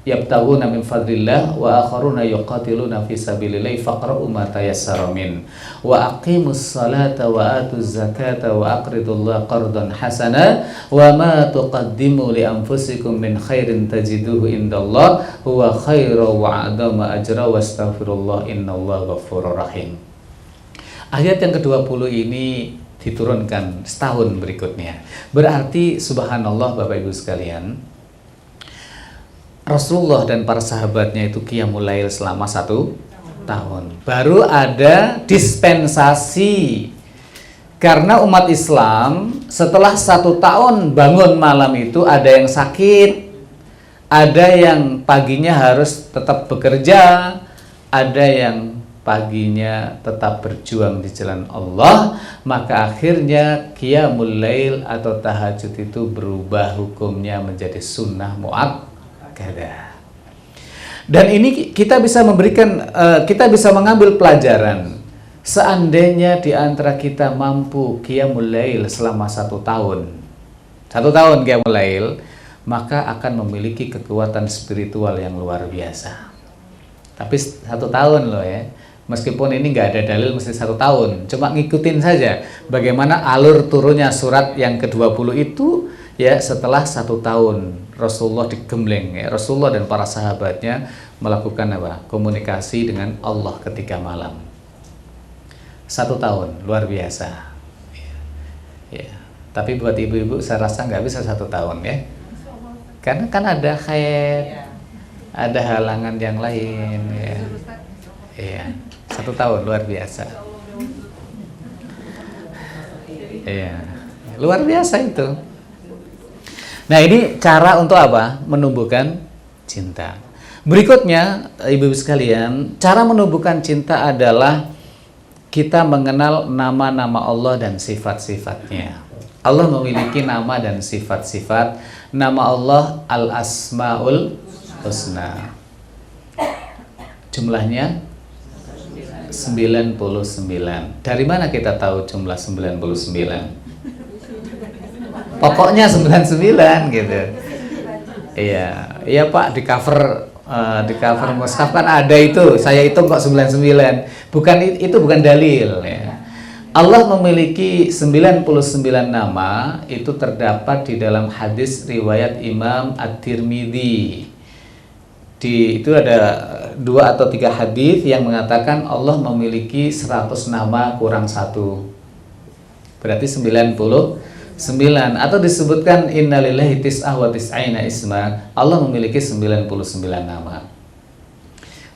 yabtaghuna min fadlillah wa akharuna yuqatiluna fi sabilillah faqra'u ma tayassara min wa aqimus salata wa atuz zakata wa aqridullaha qardan hasana wa ma tuqaddimu li anfusikum min khairin tajiduhu indallah huwa khairu wa a'dama ajra wastaghfirullah innallaha ghafurur rahim. Ayat yang ke-20 ini diturunkan setahun berikutnya. Berarti subhanallah Bapak Ibu sekalian, Rasulullah dan para sahabatnya itu qiyamul lail selama 1 tahun. Baru ada dispensasi. Karena umat Islam setelah 1 tahun bangun malam itu ada yang sakit, ada yang paginya harus tetap bekerja, ada yang paginya tetap berjuang di jalan Allah, maka akhirnya qiyamul lail atau tahajud itu berubah hukumnya menjadi sunnah muakkad. Dan ini kita bisa mengambil pelajaran. Seandainya di antara kita mampu qiyamul lail selama 1 tahun, 1 tahun qiyamul lail, maka akan memiliki kekuatan spiritual yang luar biasa. Tapi 1 tahun loh ya, meskipun ini nggak ada dalil mesti 1 tahun, cuma ngikutin saja bagaimana alur turunnya surat yang ke-20 itu. Ya, setelah 1 tahun Rasulullah digembleng, ya, Rasulullah dan para sahabatnya melakukan apa? Komunikasi dengan Allah ketika malam. 1 tahun, luar biasa. Ya. Tapi buat ibu-ibu saya rasa nggak bisa 1 tahun ya, karena kan ada haid, ada halangan yang lain. Ya. Iya, 1 tahun luar biasa. Iya, luar biasa itu. Nah, ini cara untuk apa? Menumbuhkan cinta. Berikutnya, ibu-ibu sekalian, cara menumbuhkan cinta adalah kita mengenal nama-nama Allah dan sifat-sifatnya. Allah memiliki nama dan sifat-sifat. Nama Allah Al-Asma'ul Husna. Jumlahnya 99. Dari mana kita tahu jumlah 99? Pokoknya 99 gitu. Iya Pak, di cover mushaf kan ada itu. Saya hitung kok 99. Itu bukan dalil ya. Allah memiliki 99 nama, itu terdapat di dalam hadis riwayat Imam At-Tirmidzi. Itu ada 2 atau 3 hadis yang mengatakan Allah memiliki 100 nama kurang 1. Berarti 99, atau disebutkan innalillahi tis'ah wa tis'aina isma. Allah memiliki 99 nama.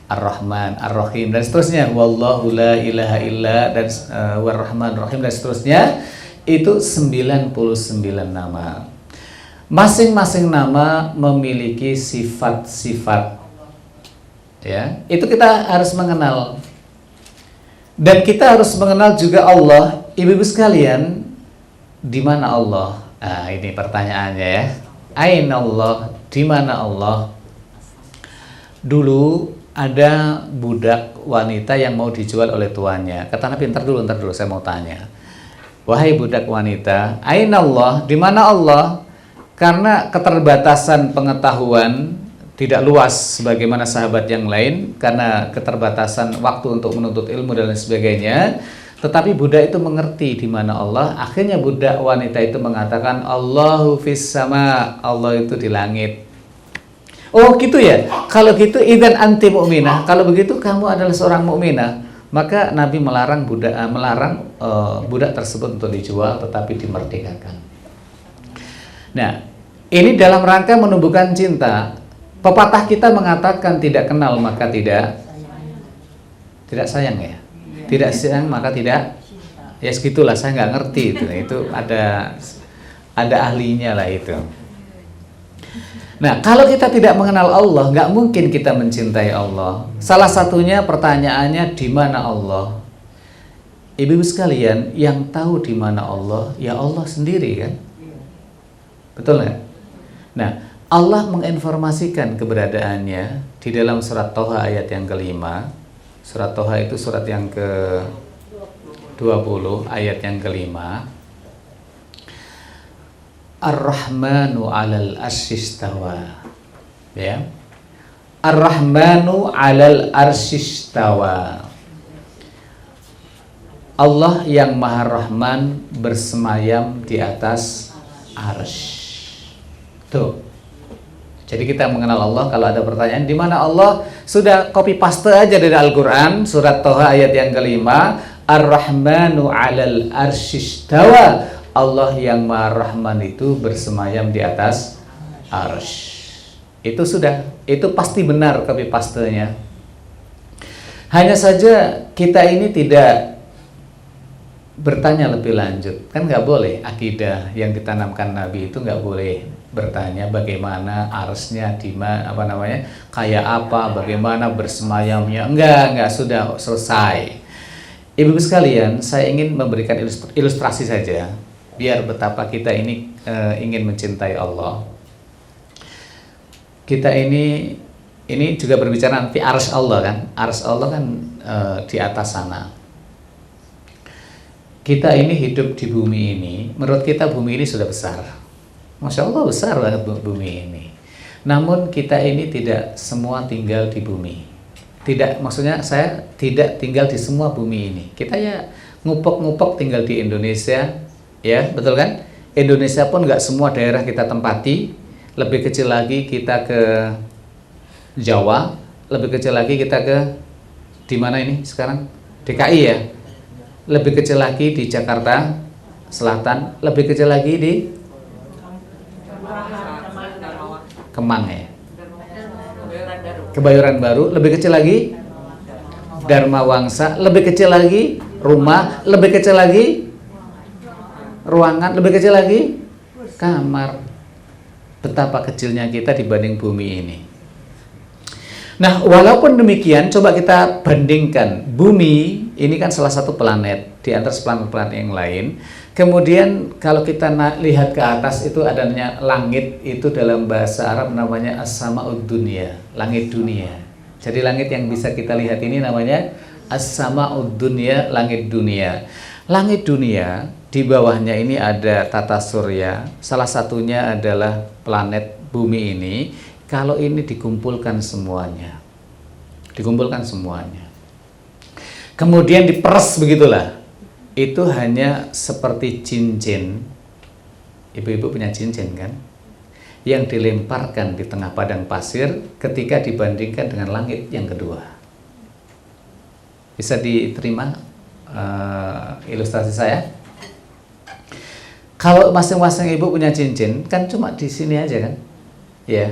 Ar-Rahman, Ar-Rahim dan seterusnya. Wallahu la ilaha illa dan War-Rahman, Rahim dan seterusnya. Itu 99 nama. Masing-masing nama memiliki sifat-sifat. Ya, itu kita harus mengenal. Dan kita harus mengenal juga Allah. Ibu-ibu sekalian, di mana Allah? Nah, ini pertanyaannya ya. Aina Allah? Di mana Allah? Dulu ada budak wanita yang mau dijual oleh tuannya. Kata Nabi, ntar dulu saya mau tanya. Wahai budak wanita, aina Allah? Di mana Allah? Karena keterbatasan pengetahuan tidak luas sebagaimana sahabat yang lain, karena keterbatasan waktu untuk menuntut ilmu dan lain sebagainya. Tetapi budak itu mengerti di mana Allah. Akhirnya budak wanita itu mengatakan Allahu fis sama, Allah itu di langit. Oh gitu ya. Kalau gitu idzan anti mukminah. Kalau begitu kamu adalah seorang mukminah. Maka Nabi melarang budak tersebut untuk dijual, tetapi dimerdekakan. Nah, ini dalam rangka menumbuhkan cinta. Pepatah kita mengatakan tidak kenal maka tidak sayang ya. Tidak sayang maka tidak, ya segitulah, saya nggak ngerti itu ada ahlinya lah itu. Nah, kalau kita tidak mengenal Allah, nggak mungkin kita mencintai Allah. Salah satunya pertanyaannya, di mana Allah? Ibu-ibu sekalian, yang tahu di mana Allah, ya Allah sendiri kan? Betul nggak? Nah, Allah menginformasikan keberadaannya di dalam surat Toha ayat yang kelima. Surat Toha itu surat yang ke-20 ayat yang kelima. Ar-Rahmanu 'alal arsyistawa. Ya. Ar-Rahmanu 'alal arsyistawa. Allah yang Maha Rahman bersemayam di atas arsy. Tuh. Jadi kita mengenal Allah, kalau ada pertanyaan di mana Allah, sudah copy paste aja dari Al-Qur'an, surat Toha ayat yang kelima, Ar-Rahmanu 'alal arsyistawa. Allah yang Maha Rahman itu bersemayam di atas arsy. Itu sudah, itu pasti benar copy pastenya. Hanya saja kita ini tidak bertanya lebih lanjut, kan nggak boleh. Akidah yang ditanamkan Nabi itu nggak boleh bertanya bagaimana arsnya, di mana, apa namanya, kayak apa, bagaimana bersemayamnya. Enggak, sudah selesai. Ibu-ibu sekalian, saya ingin memberikan ilustrasi saja biar betapa kita ini ingin mencintai Allah. Kita ini juga berbicara nanti arsy Allah kan. Arsy Allah kan di atas sana. Kita ini hidup di bumi ini, menurut kita bumi ini sudah besar. Masya Allah, besar banget bumi ini. Namun kita ini tidak semua tinggal di bumi. Tidak, maksudnya saya tidak tinggal di semua bumi ini. Kita ya ngupek-ngupek tinggal di Indonesia, ya betul kan? Indonesia pun nggak semua daerah kita tempati. Lebih kecil lagi kita ke Jawa, lebih kecil lagi kita ke di mana ini sekarang? DKI ya. Lebih kecil lagi di Jakarta Selatan, lebih kecil lagi di Kemang ya. Kebayoran Baru, lebih kecil lagi Dharma Wangsa, lebih kecil lagi rumah, lebih kecil lagi ruangan, lebih kecil lagi kamar. Betapa kecilnya kita dibanding bumi ini. Nah, walaupun demikian, coba kita bandingkan. Bumi ini kan salah satu planet di antara planet-planet yang lain. Kemudian kalau kita lihat ke atas itu adanya langit, itu dalam bahasa Arab namanya as-sama'ud dunya, langit dunia. Jadi langit yang bisa kita lihat ini namanya as-sama'ud dunya, langit dunia. Langit dunia, di bawahnya ini ada tata surya. Salah satunya adalah planet bumi ini. Kalau ini dikumpulkan semuanya, kemudian diperes begitulah, itu hanya seperti cincin. Ibu-ibu punya cincin kan, yang dilemparkan di tengah padang pasir ketika dibandingkan dengan langit yang kedua. Bisa diterima ilustrasi saya? Kalau masing-masing ibu punya cincin, kan cuma di sini aja kan, ya.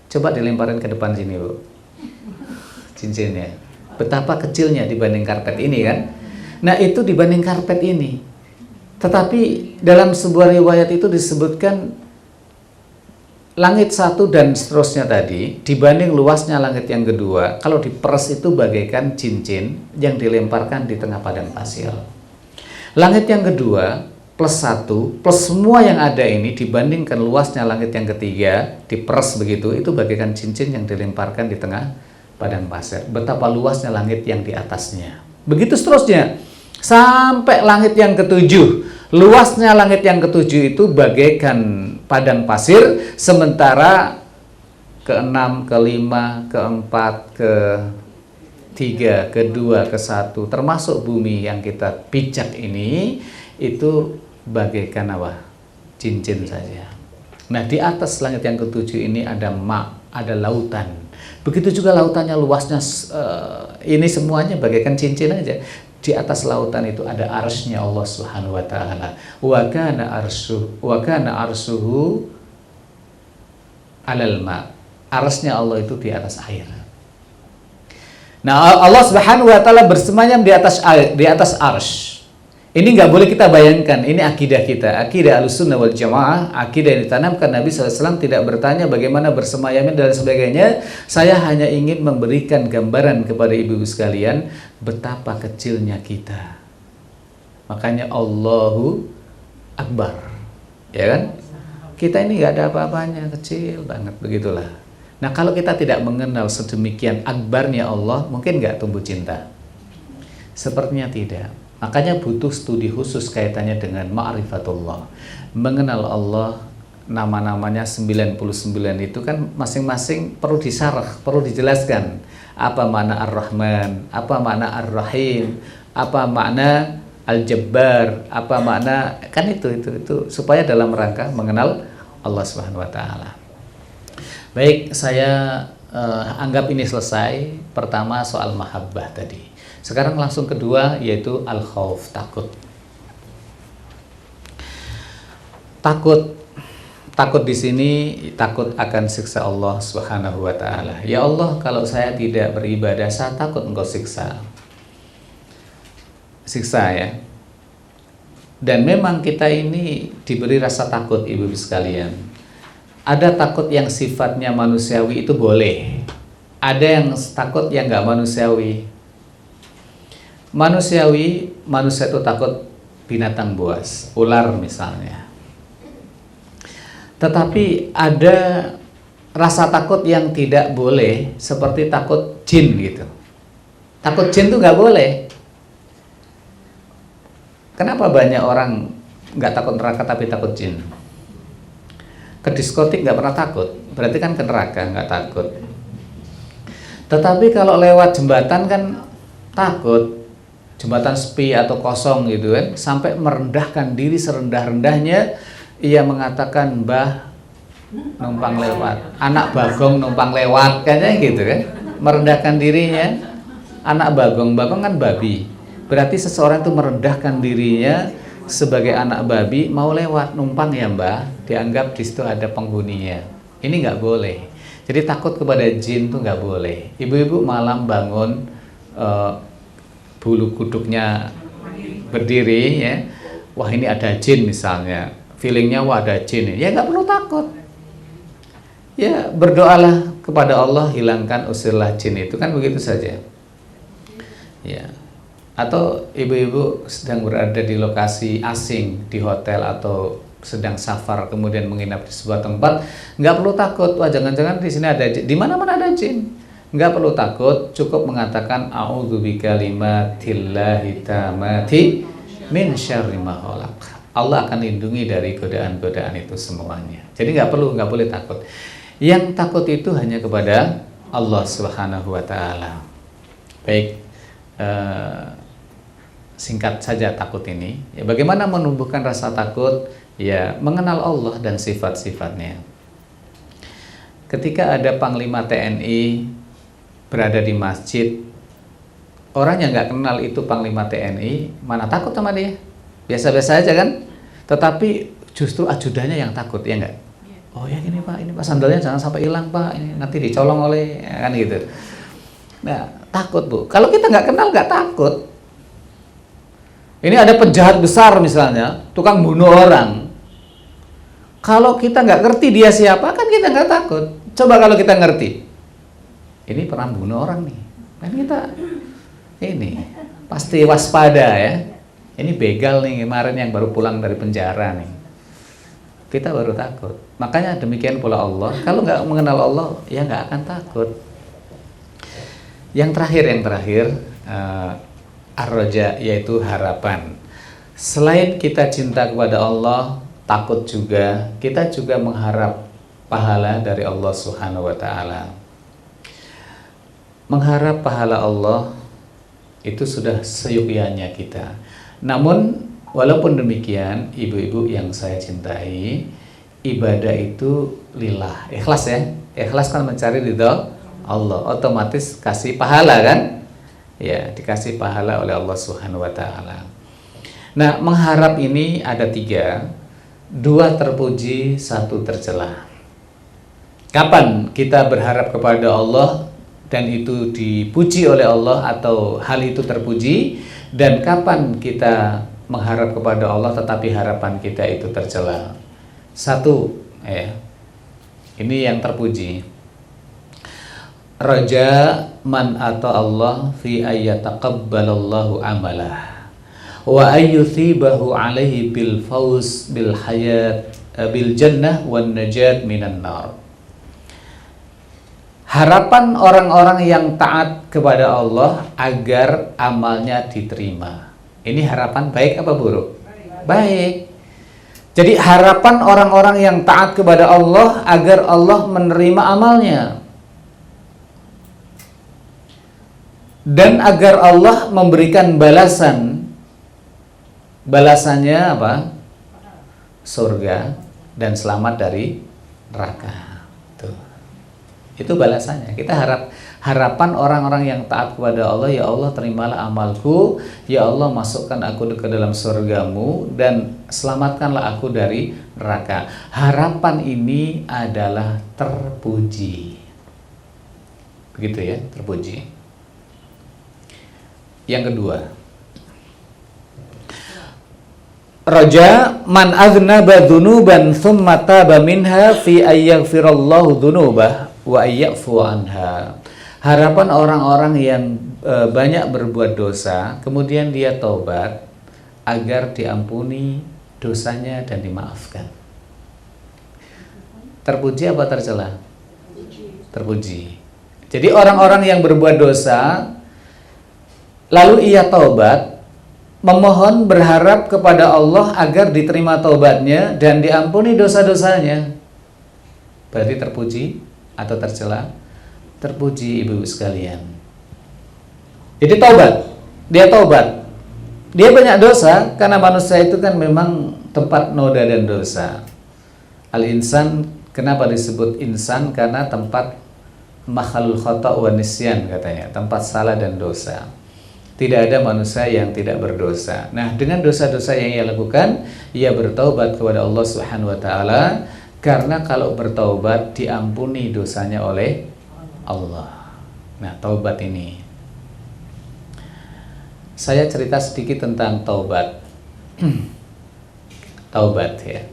Coba dilemparin ke depan sini, Bu. Cincinnya. Betapa kecilnya dibanding karpet ini kan. Nah, itu dibanding karpet ini. Tetapi dalam sebuah riwayat itu disebutkan langit satu dan seterusnya tadi dibanding luasnya langit yang kedua, kalau diperes itu bagaikan cincin yang dilemparkan di tengah padang pasir. Langit yang kedua plus satu, plus semua yang ada ini dibandingkan luasnya langit yang ketiga, diperes begitu, itu bagaikan cincin yang dilemparkan di tengah padang pasir. Betapa luasnya langit yang di atasnya. Begitu seterusnya, sampai langit yang ketujuh. Luasnya langit yang ketujuh itu bagaikan padang pasir, sementara keenam, kelima, keempat, ketiga, kedua, kesatu, termasuk bumi yang kita pijak ini, itu bagaikan apa? Cincin saja. Nah, di atas langit yang ketujuh ini ada ada lautan. Begitu juga lautannya luasnya, ini semuanya bagaikan cincin aja. Di atas lautan itu ada arsy-Nya Allah Subhanahu wa taala. Wa kana arshuhu 'alal ma. Arsy-Nya Allah itu di atas air. Nah, Allah Subhanahu wa taala bersemayam di atas air, di atas arsy. Ini nggak boleh kita bayangkan. Ini akidah kita, akidah Ahlussunnah wal Jamaah, akidah yang ditanamkan Nabi SAW, tidak bertanya bagaimana bersemayamnya dan sebagainya. Saya hanya ingin memberikan gambaran kepada ibu-ibu sekalian betapa kecilnya kita. Makanya Allahu Akbar, ya kan? Kita ini nggak ada apa-apanya, kecil banget, begitulah. Nah, kalau kita tidak mengenal sedemikian akbarnya Allah, mungkin nggak tumbuh cinta? Sepertinya tidak. Makanya butuh studi khusus kaitannya dengan ma'rifatullah. Mengenal Allah, nama-namanya 99 itu kan masing-masing perlu disarah, perlu dijelaskan. Apa makna Ar-Rahman, apa makna Ar-Rahim, apa makna Al-Jabbar, apa makna, kan itu supaya dalam rangka mengenal Allah Subhanahu wa taala. Baik, saya anggap ini selesai. Pertama soal mahabbah tadi. Sekarang langsung kedua, yaitu al-khauf, takut. Takut di sini takut akan siksa Allah Subhanahu wa taala. Ya Allah, kalau saya tidak beribadah, saya takut Engkau siksa. Siksa, ya. Dan memang kita ini diberi rasa takut, ibu-ibu sekalian. Ada takut yang sifatnya manusiawi, itu boleh. Ada yang takut yang nggak manusiawi. Manusia itu takut binatang buas, ular misalnya. Tetapi ada rasa takut yang tidak boleh, seperti takut jin gitu. Takut jin itu nggak boleh. Kenapa banyak orang nggak takut neraka tapi takut jin? Ke diskotik nggak pernah takut, berarti kan ke neraka nggak takut. Tetapi kalau lewat jembatan kan takut. Jembatan sepi atau kosong gitu kan, sampai merendahkan diri serendah-rendahnya. Ia mengatakan, "Mbah numpang lewat, anak bagong numpang lewat," kayaknya gitu kan, merendahkan dirinya. Anak bagong kan babi, berarti seseorang itu merendahkan dirinya sebagai anak babi, mau lewat numpang ya Mbah, dianggap di situ ada penghuninya. Ini nggak boleh. Jadi takut kepada jin tuh nggak boleh. Ibu-ibu malam bangun, bulu kuduknya berdiri, ya, wah ini ada jin misalnya, feelingnya wah ada jin, ya nggak perlu takut, ya berdoalah kepada Allah, hilangkan, usirlah jin itu, kan begitu saja, ya. Atau ibu-ibu sedang berada di lokasi asing, di hotel atau sedang safar kemudian menginap di sebuah tempat, nggak perlu takut, wah jangan-jangan di sini ada jin, di mana-mana ada jin. Nggak perlu takut, cukup mengatakan a'udzu bikalimatillahi tammati min syarri ma khalaq. Allah akan lindungi dari godaan-godaan itu semuanya. Jadi nggak boleh takut. Yang takut itu hanya kepada Allah Subhanahu wa taala. Baik, singkat saja takut ini. Ya, bagaimana menumbuhkan rasa takut? Ya, mengenal Allah dan sifat-sifatnya. Ketika ada Panglima TNI berada di masjid, orang yang nggak kenal itu Panglima TNI, mana takut sama dia? Biasa-biasa aja kan? Tetapi justru ajudannya yang takut, ya nggak? Oh ya ini Pak sandalnya jangan sampai hilang Pak, ini nanti dicolong oleh, ya kan gitu. Nah, takut Bu. Kalau kita nggak kenal nggak takut. Ini ada penjahat besar misalnya, tukang bunuh orang. Kalau kita nggak ngerti dia siapa, kan kita nggak takut. Coba kalau kita ngerti, ini pernah bunuh orang nih, kan kita ini pasti waspada ya. Ini begal nih kemarin yang baru pulang dari penjara nih, kita baru takut. Makanya demikian pula Allah, kalau nggak mengenal Allah ya nggak akan takut. Yang terakhir ar-raja, yaitu harapan. Selain kita cinta kepada Allah, takut juga, kita juga mengharap pahala dari Allah Subhanahu wa taala. Mengharap pahala Allah itu sudah seyukianya kita. Namun walaupun demikian, ibu-ibu yang saya cintai, ibadah itu lillah, ikhlas ya. Ikhlas kan mencari ridha Allah, otomatis kasih pahala kan? Ya, dikasih pahala oleh Allah Subhanahu wa taala. Nah, mengharap ini ada 3. 2 terpuji, 1 tercela. Kapan kita berharap kepada Allah dan itu dipuji oleh Allah atau hal itu terpuji, dan kapan kita mengharap kepada Allah tetapi harapan kita itu tercela. Satu, ya, ini yang terpuji. Raja man ata Allah fi ayyataqabbalallahu amalah wa ayyuthibahu alaihi bil fauz bil hayat bil jannah wan najat minan nar. Harapan orang-orang yang taat kepada Allah agar amalnya diterima. Ini harapan baik apa buruk? Baik. Jadi harapan orang-orang yang taat kepada Allah agar Allah menerima amalnya. Dan agar Allah memberikan balasan. Balasannya apa? Surga dan selamat dari neraka. Tuh. Itu balasannya. Kita harapan orang-orang yang taat kepada Allah, ya Allah terimalah amalku, ya Allah masukkan aku ke dalam surgamu dan selamatkanlah aku dari neraka. Harapan ini adalah terpuji. Begitu ya, terpuji. Yang kedua, raja man aznaba dzunuban tsumma taba minha fi ayyaghfirallahu dzunubah wa ayyafu anha. Harapan orang-orang yang banyak berbuat dosa, kemudian dia taubat agar diampuni dosanya dan dimaafkan. Terpuji apa tercela? Terpuji. Jadi orang-orang yang berbuat dosa lalu ia taubat, memohon berharap kepada Allah agar diterima taubatnya dan diampuni dosa-dosanya. Berarti terpuji atau tercela? Terpuji, ibu-ibu sekalian. Jadi taubat, dia taubat. Dia banyak dosa karena manusia itu kan memang tempat noda dan dosa. Al-insan, kenapa disebut insan? Karena tempat makhalul khata' wa nisyan katanya, tempat salah dan dosa. Tidak ada manusia yang tidak berdosa. Nah, dengan dosa-dosa yang ia lakukan, ia bertaubat kepada Allah Subhanahu wa taala, karena kalau bertaubat diampuni dosanya oleh Allah. Nah, taubat ini. Saya cerita sedikit tentang taubat. Taubat ya.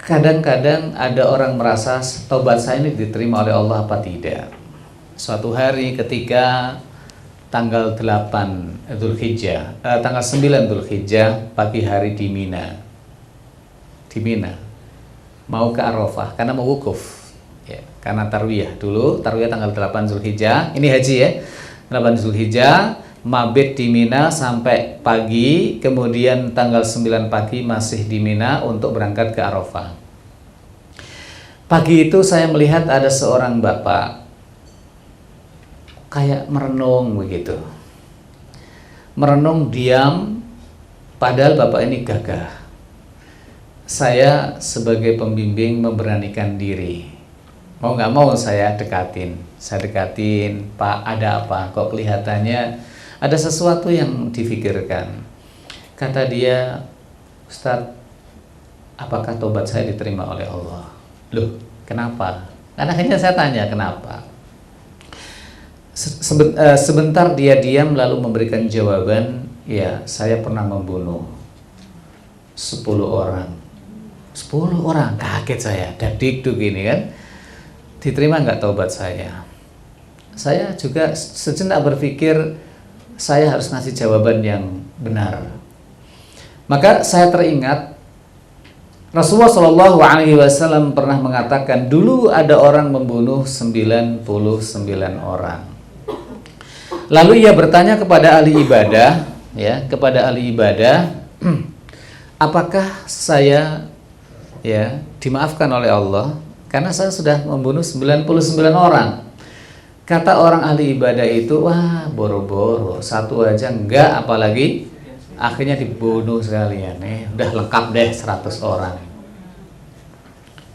Kadang-kadang ada orang merasa taubat saya ini diterima oleh Allah apa tidak. Suatu hari ketika tanggal 8 Dzulhijjah, tanggal 9 Dzulhijjah pagi hari di Mina. Di Mina. Mau ke Arafah karena mau wukuf. Ya, karena tarwiyah dulu, tarwiyah tanggal 8 Dzulhijjah. Ini haji ya. 8 Dzulhijjah, mabit di Mina sampai pagi, kemudian tanggal 9 pagi masih di Mina untuk berangkat ke Arafah. Pagi itu saya melihat ada seorang bapak kayak merenung begitu. Merenung diam, padahal bapak ini gagah. Saya sebagai pembimbing memberanikan diri. Mau nggak mau saya dekatin. Saya dekatin, Pak, ada apa? Kok kelihatannya ada sesuatu yang difikirkan. Kata dia, Ustadz, apakah tobat saya diterima oleh Allah? Loh, kenapa? Karena akhirnya saya tanya, kenapa? Sebentar dia diam lalu memberikan jawaban, ya saya pernah membunuh 10 orang. 10 orang, kaget saya, dadikduk gini kan. Diterima nggak taubat saya? Saya juga sejenak berpikir saya harus ngasih jawaban yang benar. Maka saya teringat Rasulullah SAW pernah mengatakan dulu ada orang membunuh 99 orang. Lalu ia bertanya kepada ahli ibadah, ya, kepada ahli ibadah, apakah saya ya dimaafkan oleh Allah karena saya sudah membunuh 99 orang. Kata orang ahli ibadah itu, wah boro-boro, satu aja enggak, apalagi akhirnya dibunuh sekalian. Udah lengkap deh 100 orang.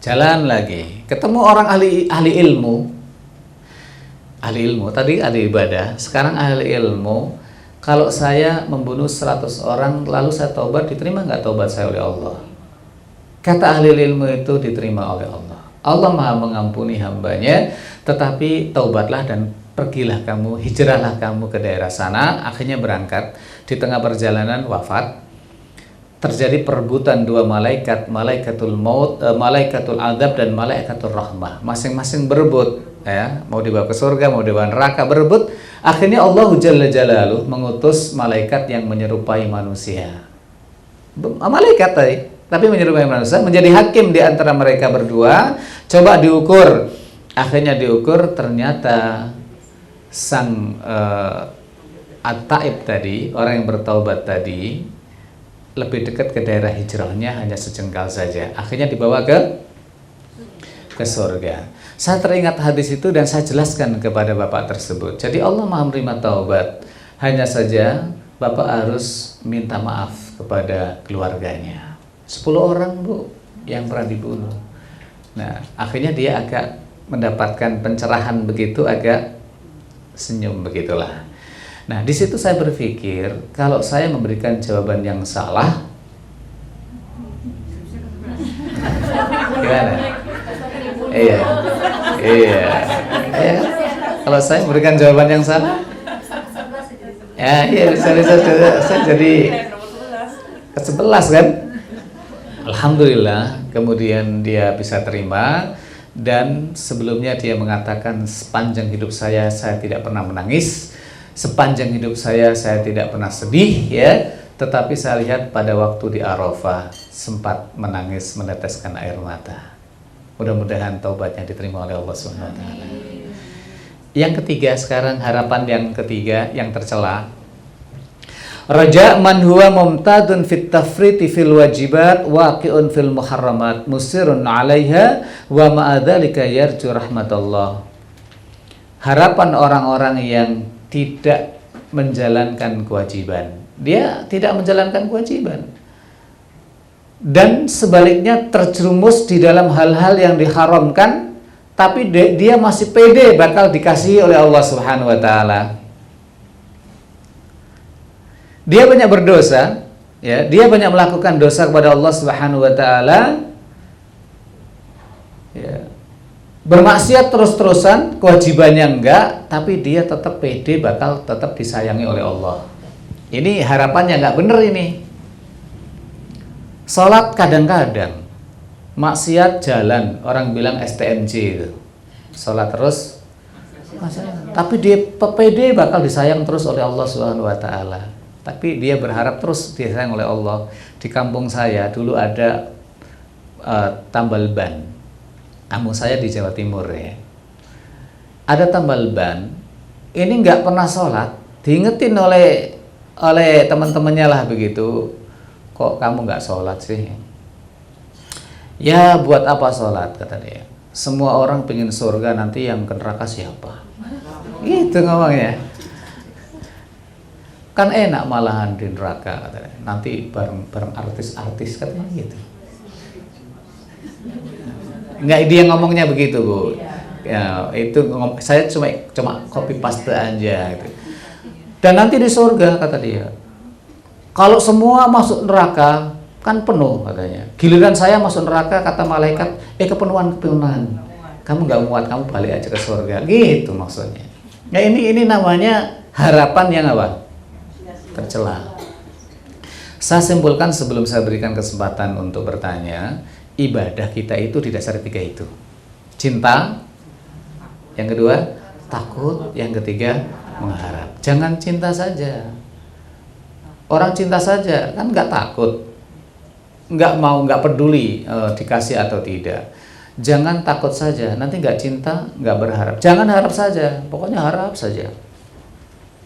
Jalan lagi, ketemu orang ahli ilmu. Ahli ilmu, tadi ahli ibadah, sekarang ahli ilmu. Kalau saya membunuh 100 orang lalu saya taubat, diterima nggak taubat saya oleh Allah? Kata ahli ilmu itu diterima oleh Allah. Allah Maha mengampuni hambanya, tetapi taubatlah dan pergilah kamu, hijrahlah kamu ke daerah sana. Akhirnya berangkat. Di tengah perjalanan wafat. Terjadi perebutan dua malaikat, malaikatul maut, malaikatul adab dan malaikatul rahmah. Masing-masing berebut, ya, mau dibawa ke surga, mau dibawa neraka, berebut. Akhirnya Allah Jalla Jalaluh mengutus malaikat yang menyerupai manusia. Malaikat tadi, tapi menyerupai manusia, menjadi hakim di antara mereka berdua. Coba diukur. Akhirnya diukur, ternyata sang at-taib tadi, orang yang bertaubat tadi, lebih dekat ke daerah hijrahnya hanya sejengkal saja. Akhirnya dibawa ke surga. Saya teringat hadis itu dan saya jelaskan kepada bapak tersebut. Jadi Allah Maha menerima taubat. Hanya saja bapak harus minta maaf kepada keluarganya. 10 orang bu yang pernah dibunuh. Nah, akhirnya dia agak mendapatkan pencerahan begitu, agak senyum begitulah. Nah, di situ saya berpikir, kalau saya memberikan jawaban yang salah, gimana? Iya. Kalau saya memberikan jawaban yang salah, iya, saya jadi ke-11 kan? Alhamdulillah, kemudian dia bisa terima. Dan sebelumnya dia mengatakan, sepanjang hidup saya tidak pernah menangis. Sepanjang hidup saya tidak pernah sedih, ya. Tetapi saya lihat pada waktu di Arafah sempat menangis, meneteskan air mata. Mudah-mudahan taubatnya diterima oleh Allah SWT. Yang ketiga sekarang, harapan yang ketiga yang tercela. Raja man huwa mumtadun fit tafriti fil wajibat waqi'un fil muharramat musirun 'alaiha wa ma'adzalika yarju rahmatullah. Harapan orang-orang yang tidak menjalankan kewajiban. Dia tidak menjalankan kewajiban. Dan sebaliknya terjerumus di dalam hal-hal yang diharamkan, tapi dia masih pede bakal dikasihi oleh Allah Subhanahu wa taala. Dia banyak berdosa, ya, dia banyak melakukan dosa kepada Allah Subhanahu wa taala. Ya. Bermaksiat terus-terusan, kewajibannya enggak, tapi dia tetap pede bakal tetap disayangi oleh Allah. Ini harapannya enggak bener ini. Salat kadang-kadang, maksiat jalan, orang bilang STMJ itu. Salat terus, tapi dia pede bakal disayang terus oleh Allah Subhanahu wa taala. Tapi dia berharap terus disayang oleh Allah. Di kampung saya dulu ada tambal ban. Kampung saya di Jawa Timur, ya. Ada tambal ban. Ini nggak pernah sholat. Diingetin oleh teman-temannya lah begitu. Kok kamu nggak sholat sih? Ya buat apa sholat, kata dia. Semua orang pengen surga, nanti yang ke neraka siapa? Gitu ngomongnya. Kan enak malahan di neraka, kata dia. Nanti bareng artis-artis, katanya gitu. Enggak, dia ngomongnya begitu, Bu. Ya, itu saya cuma copy paste aja gitu. Dan nanti di surga, kata dia, kalau semua masuk neraka kan penuh, katanya. Giliran saya masuk neraka, kata malaikat, kepenuhan. Kamu nggak muat, kamu balik aja ke surga. Gitu maksudnya. Ya ini namanya harapan yang apa? Tercela. Saya simpulkan sebelum saya berikan kesempatan untuk bertanya. Ibadah kita itu didasari 3 itu. Cinta, yang kedua takut, yang ketiga mengharap. Jangan cinta saja. Orang cinta saja kan nggak takut, nggak mau, nggak peduli dikasih atau tidak. Jangan takut saja, nanti nggak cinta, nggak berharap. Jangan harap saja, pokoknya harap saja.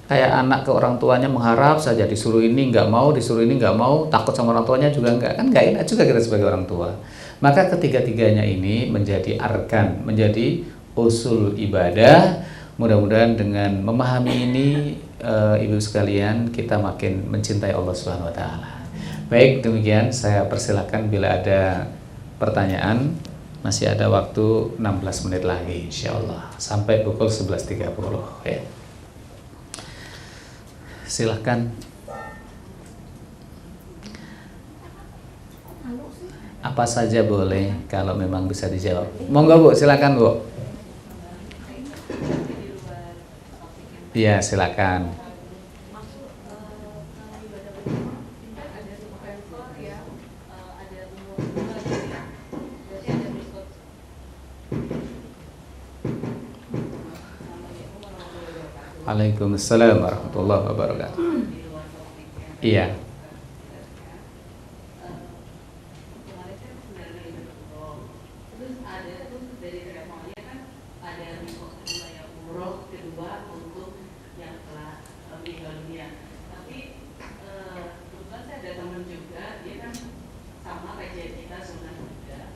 Kayak anak ke orang tuanya mengharap saja, disuruh ini nggak mau, disuruh ini nggak mau, takut sama orang tuanya juga nggak, kan nggak enak juga kita sebagai orang tua. Maka ketiga-tiganya ini menjadi arkan, menjadi usul ibadah. Mudah-mudahan dengan memahami ini, ibu sekalian, kita makin mencintai Allah Subhanahu Wa Taala. Baik, demikian saya persilakan bila ada pertanyaan. Masih ada waktu 16 menit lagi, insya Allah, sampai pukul 11.30 ya. Silahkan. Apa saja boleh kalau memang bisa dijawab. Monggo Bu, silakan Bu. Iya, silakan. Masuk kalau ibadah umroh kan ada level ya, ada umur juga gitu ya. Berarti ada berikut. Waalaikumsalam warahmatullahi wabarakatuh. Iya. Terus ada tuh dari travelnya kan ada yang umroh kedua untuk yang telah meninggal dunia. Tapi kebetulan saya ada teman juga, dia kan sama kayak kita sunnah juga,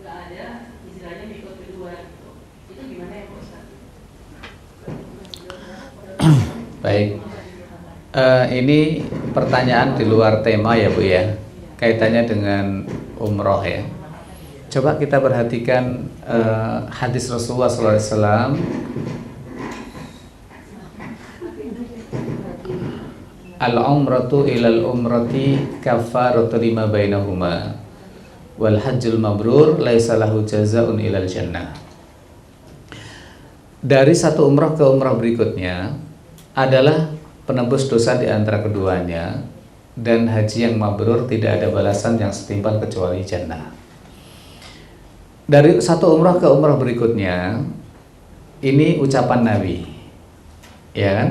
nggak ada istilahnya mikot kedua gitu. Itu gimana ya Pak Ustaz? Baik. Ini pertanyaan di luar tema ya Bu ya, kaitannya dengan umroh ya. Coba kita perhatikan hadis Rasulullah SAW. Al-umratu ilal umrati kafaratu lima bainahuma wal hajjul mabrur laisa lahu jazaa'un ilal jannah. Dari satu umrah ke umrah berikutnya adalah penebus dosa di antara keduanya, dan haji yang mabrur tidak ada balasan yang setimpal kecuali jannah. Dari satu umrah ke umrah berikutnya, ini ucapan Nabi, ya kan?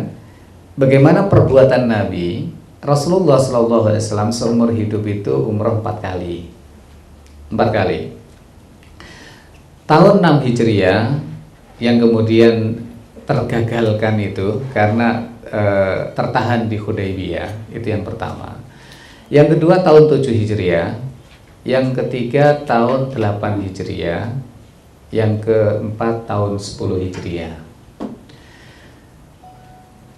Bagaimana perbuatan Nabi? Rasulullah SAW seumur hidup itu umrah 4 kali. 4 kali. Tahun 6 Hijriah yang kemudian tergagalkan itu karena tertahan di Hudaybiyah, itu yang pertama. Yang kedua tahun 7 Hijriah, yang ketiga tahun 8 Hijriah, yang keempat tahun 10 Hijriah.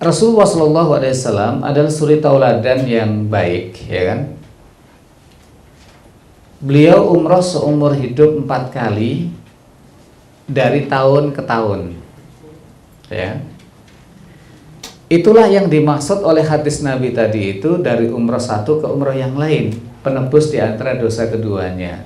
Rasulullah SAW adalah suri tauladan yang baik, ya kan? Beliau umroh seumur hidup 4 kali dari tahun ke tahun, ya. Itulah yang dimaksud oleh hadis Nabi tadi itu, dari umroh satu ke umroh yang lain, penebus di antara dosa keduanya.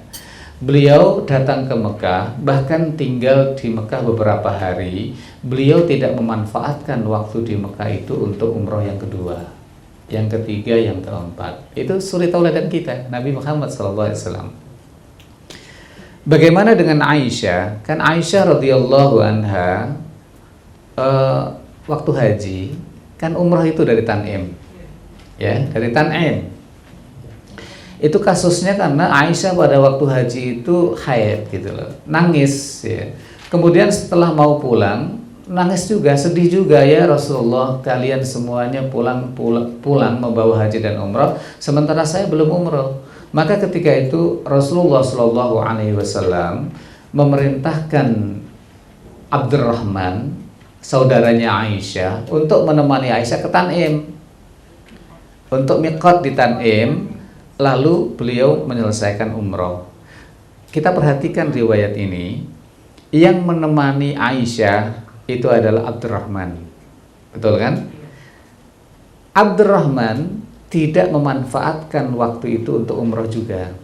Beliau datang ke Mekah, bahkan tinggal di Mekah beberapa hari. Beliau tidak memanfaatkan waktu di Mekah itu untuk umroh yang kedua, yang ketiga, yang keempat. Itu suri tauladan kita, Nabi Muhammad SAW. Bagaimana dengan Aisyah? Kan Aisyah radhiyallahu anha waktu haji kan umroh itu dari Tan'im, ya, dari Tan'im. Itu kasusnya karena Aisyah pada waktu haji itu haid gitu loh, nangis ya. Kemudian setelah mau pulang, nangis juga, sedih juga, ya Rasulullah, kalian semuanya pulang membawa haji dan umroh, sementara saya belum umroh. Maka ketika itu Rasulullah SAW memerintahkan Abdurrahman, saudaranya Aisyah, untuk menemani Aisyah ke Tan'im, untuk miqat di Tan'im. Lalu beliau menyelesaikan umroh. Kita perhatikan riwayat ini, yang menemani Aisyah itu adalah Abdurrahman, betul kan? Abdurrahman tidak memanfaatkan waktu itu untuk umroh juga,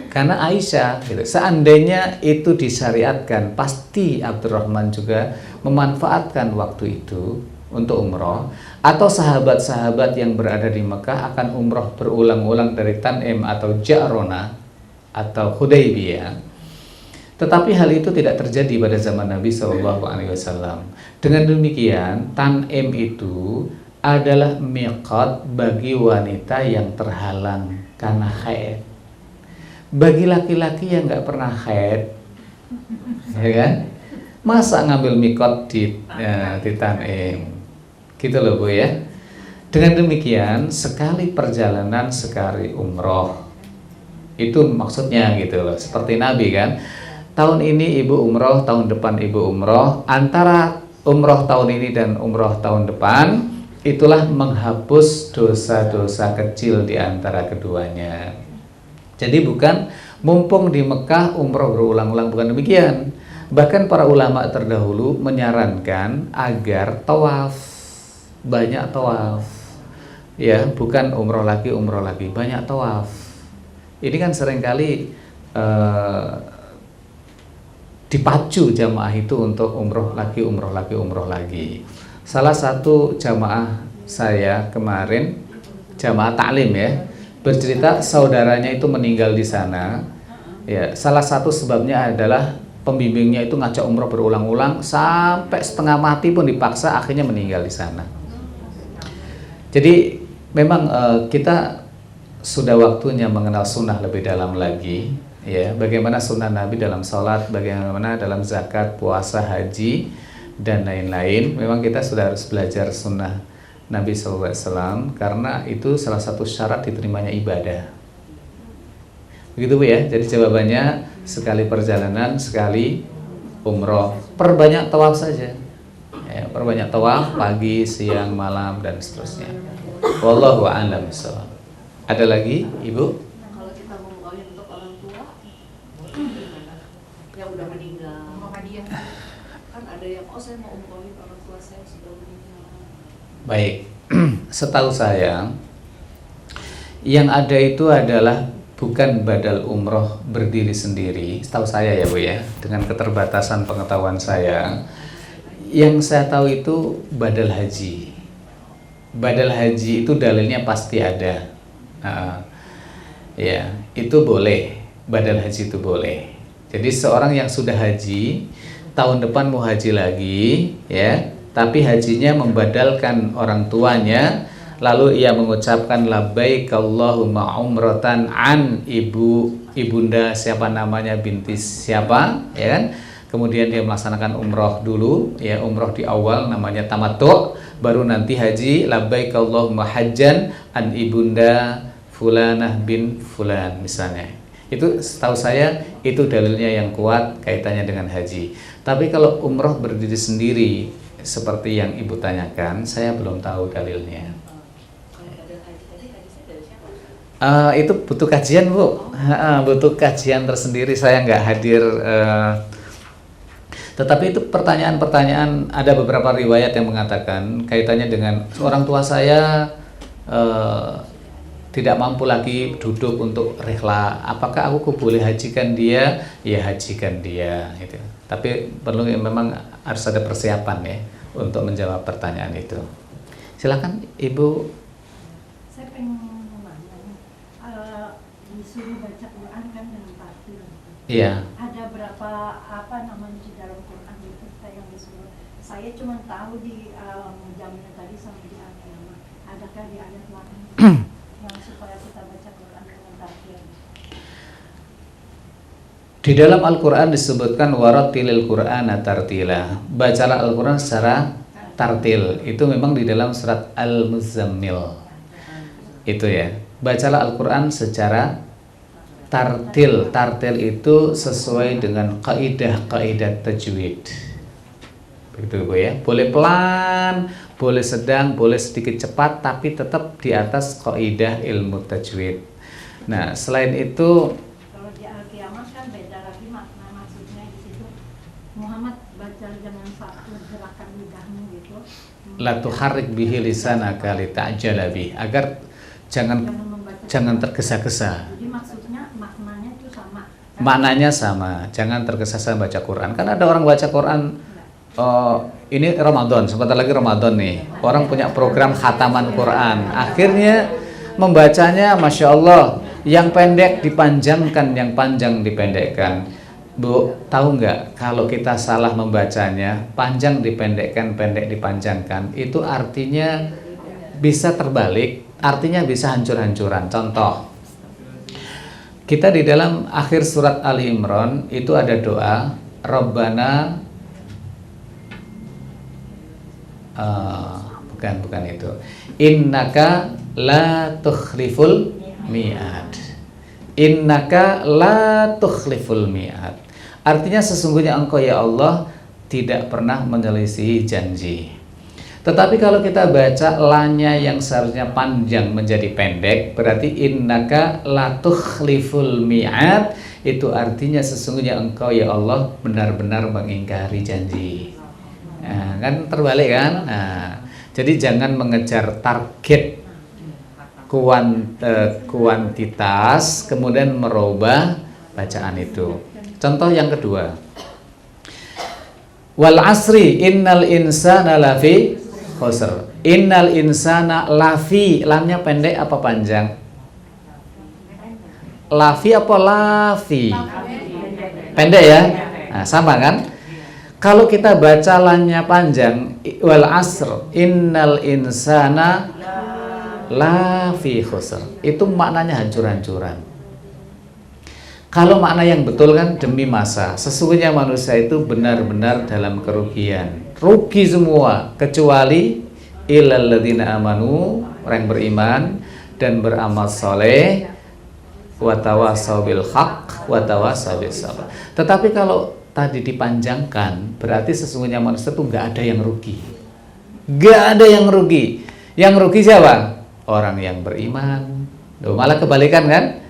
karena Aisyah gitu. Seandainya itu disyariatkan, pasti Abdurrahman juga memanfaatkan waktu itu untuk umroh, atau sahabat-sahabat yang berada di Mekah akan umroh berulang-ulang dari Tan'im atau Ja'rona atau Hudaybiyah. Tetapi hal itu tidak terjadi pada zaman Nabi SAW. Dengan demikian, Tan'im itu adalah miqat bagi wanita yang terhalang karena haid. Bagi laki-laki yang nggak pernah haid, ya kan, masa ngambil miqat di Tan'im? Gitu loh Bu ya. Dengan demikian, sekali perjalanan sekali umroh, itu maksudnya gitu loh. Seperti Nabi kan, tahun ini ibu umroh, tahun depan ibu umroh. Antara umroh tahun ini dan umroh tahun depan, itulah menghapus dosa-dosa kecil di antara keduanya. Jadi bukan mumpung di Mekah umroh berulang-ulang, bukan demikian. Bahkan para ulama terdahulu menyarankan agar tawaf, banyak tawaf, ya, bukan umroh lagi, banyak tawaf. Ini kan seringkali dipacu jamaah itu untuk umroh lagi. salah satu jamaah saya kemarin, jamaah taklim ya, bercerita saudaranya itu meninggal di sana. Ya, salah satu sebabnya adalah pembimbingnya itu ngajak umroh berulang-ulang sampai setengah mati pun dipaksa, akhirnya meninggal di sana. Jadi memang kita sudah waktunya mengenal sunnah lebih dalam lagi, ya. Bagaimana sunnah Nabi dalam sholat, bagaimana dalam zakat, puasa, haji, dan lain-lain. Memang kita sudah harus belajar sunnah Nabi SAW karena itu salah satu syarat diterimanya ibadah. Begitu Bu ya. Jadi jawabannya sekali perjalanan, sekali umroh. Perbanyak tawaf saja. Ya, perbanyak tawaf pagi, siang, malam, dan seterusnya. Wallahu a'lam bishawab. Ada lagi, Ibu? Nah, kalau kita mau ngomongin untuk orang tua, gimana? Yang udah meninggal, hadiah. Kan ada yang, saya mau umrohin orang tua saya sudah meninggal. Baik, setahu saya, yang ada itu adalah bukan badal umroh berdiri sendiri. Setahu saya ya Bu ya, dengan keterbatasan pengetahuan saya, yang saya tahu itu badal haji. Badal haji itu dalilnya pasti ada. Ya, itu boleh, badal haji itu boleh. Jadi seorang yang sudah haji, tahun depan mau haji lagi, ya, tapi hajinya membadalkan orang tuanya, lalu ia mengucapkan labbaik Allahumma umratan an ibunda siapa namanya binti siapa, ya kan? Kemudian dia melaksanakan umroh dulu, ya, umroh di awal namanya tamattu, baru nanti haji labbaik Allahumma hajjan an ibunda fulanah bin fulan misalnya. Itu setahu saya itu dalilnya yang kuat kaitannya dengan haji. Tapi kalau umroh berdiri sendiri seperti yang Ibu tanyakan, saya belum tahu dalilnya. Itu butuh kajian Bu, butuh kajian tersendiri, saya nggak hadir. Tetapi itu pertanyaan-pertanyaan, ada beberapa riwayat yang mengatakan kaitannya dengan orang tua saya tidak mampu lagi duduk untuk rihla, apakah aku boleh hajikan dia? Ya hajikan dia gitu. Tapi perlu memang harus ada persiapan ya untuk menjawab pertanyaan itu. Silakan Ibu. Saya pengen nanya, disuruh baca Quran kan dengan tartil. Iya. Ada berapa namanya di dalam Quran itu kita yang disuruh. Saya cuma tahu di Mujamil tadi sama di Al-Qiyamah. Adakah di ayat lain yang supaya kita baca Quran dengan tartil? Di dalam Al-Quran disebutkan warattilil Qur'ana tartila. Bacalah Al-Quran secara tartil. Itu memang di dalam surat Al-Muzammil. Itu ya. Bacalah Al-Quran secara tartil. Tartil itu sesuai dengan kaidah-kaidah tajwid. Begitu Bu ya. Boleh pelan, boleh sedang, boleh sedikit cepat, tapi tetap di atas kaidah ilmu tajwid. Nah, selain itu Kalau di Al-Qiyamah kan beda lagi makna maksudnya di situ. Muhammad baca dengan satu gerakan lidahmu gitu. la tuharrik bihi lisanaka lita'jala bih, agar jangan tergesa-gesa. Jadi maksudnya maknanya itu sama. Maknanya sama, jangan tergesa-gesa baca Quran. Kan ada orang baca Quran, ini Ramadan, sebentar lagi Ramadan nih. Orang punya program khataman Quran. Akhirnya membacanya, Masya Allah, yang pendek dipanjangkan, yang panjang dipendekkan. Bu, tahu nggak kalau kita salah membacanya, panjang dipendekkan, pendek dipanjangkan, itu artinya bisa terbalik, artinya bisa hancur-hancuran. Contoh, kita di dalam akhir surat Ali Imran itu ada doa Rabbana, bukan itu, innaka la tukhliful mi'ad. Innaka la tukhliful mi'ad. Artinya sesungguhnya engkau ya Allah tidak pernah menyelisihi janji. Tetapi kalau kita baca lanya yang seharusnya panjang menjadi pendek, berarti innaka la tukhliful mi'ad, itu artinya sesungguhnya engkau ya Allah benar-benar mengingkari janji. Nah, kan terbalik kan? Nah, jadi jangan mengejar target kuantitas kemudian merubah bacaan itu. Contoh yang kedua, wal asri innal insana lafi khusr. Innal insana lafi, lamnya pendek apa panjang? Lafi apa lafi? Pendek ya? Nah, sama kan? Kalau kita baca lamnya panjang, wal asr, innal insana lafi khusr. Itu maknanya hancur-hancuran. Kalau makna yang betul kan demi masa, sesungguhnya manusia itu benar-benar dalam kerugian, rugi semua kecuali illal ladzina amanu, orang yang beriman dan beramal soleh, watawasau bil haq, watawasau bis sabr. Tetapi kalau tadi dipanjangkan, berarti sesungguhnya manusia itu nggak ada yang rugi, nggak ada yang rugi. Yang rugi siapa? Orang yang beriman. Loh, malah kebalikan kan?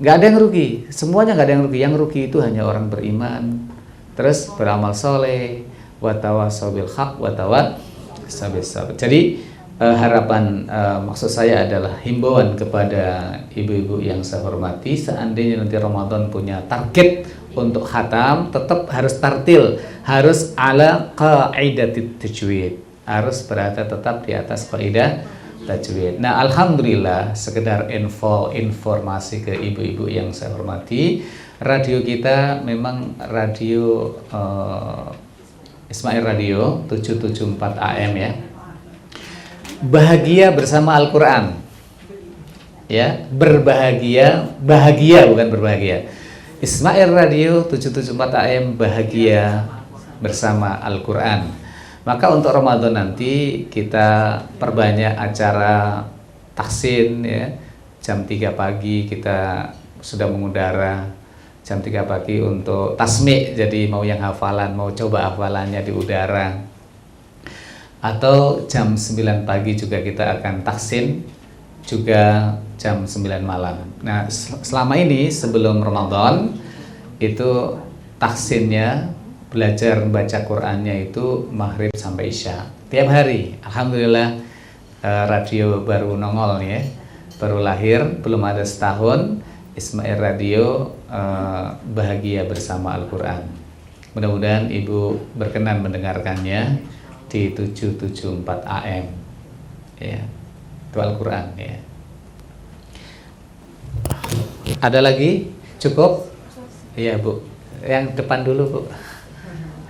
Nggak ada yang rugi, semuanya nggak ada yang rugi. Yang rugi itu hanya orang beriman, terus beramal soleh, watawasau bil haq, watawasau bis sabr. Jadi harapan maksud saya adalah himbauan kepada ibu-ibu yang saya hormati, seandainya nanti Ramadan punya target untuk khatam, tetap harus tartil, harus ala qaidatit tajwid, harus berada tetap di atas kaidah tajwid. Nah, alhamdulillah, sekedar informasi ke ibu-ibu yang saya hormati, radio kita memang radio Ismail Radio 774 AM ya. Bahagia bersama Al-Qur'an. Ya, berbahagia, bahagia bukan berbahagia. Ismail Radio 774 AM, bahagia bersama Al-Qur'an. Maka untuk Ramadan nanti kita perbanyak acara tahsin ya. Jam 3 pagi kita sudah mengudara, jam 3 pagi untuk tasmi', jadi mau yang hafalan, mau coba hafalannya di udara. Atau jam 9 pagi juga kita akan tahsin, juga jam 9 malam. Nah, selama ini sebelum Ramadan itu tahsinnya, belajar membaca Qur'annya itu maghrib sampai isya tiap hari. Alhamdulillah, radio baru nongol ya, baru lahir, belum ada setahun. Ismail Radio bahagia bersama Al-Qur'an. Mudah-mudahan ibu berkenan mendengarkannya di 774 AM ya, itu Al-Qur'an ya. Ada lagi? Cukup? Iya Bu, yang depan dulu Bu.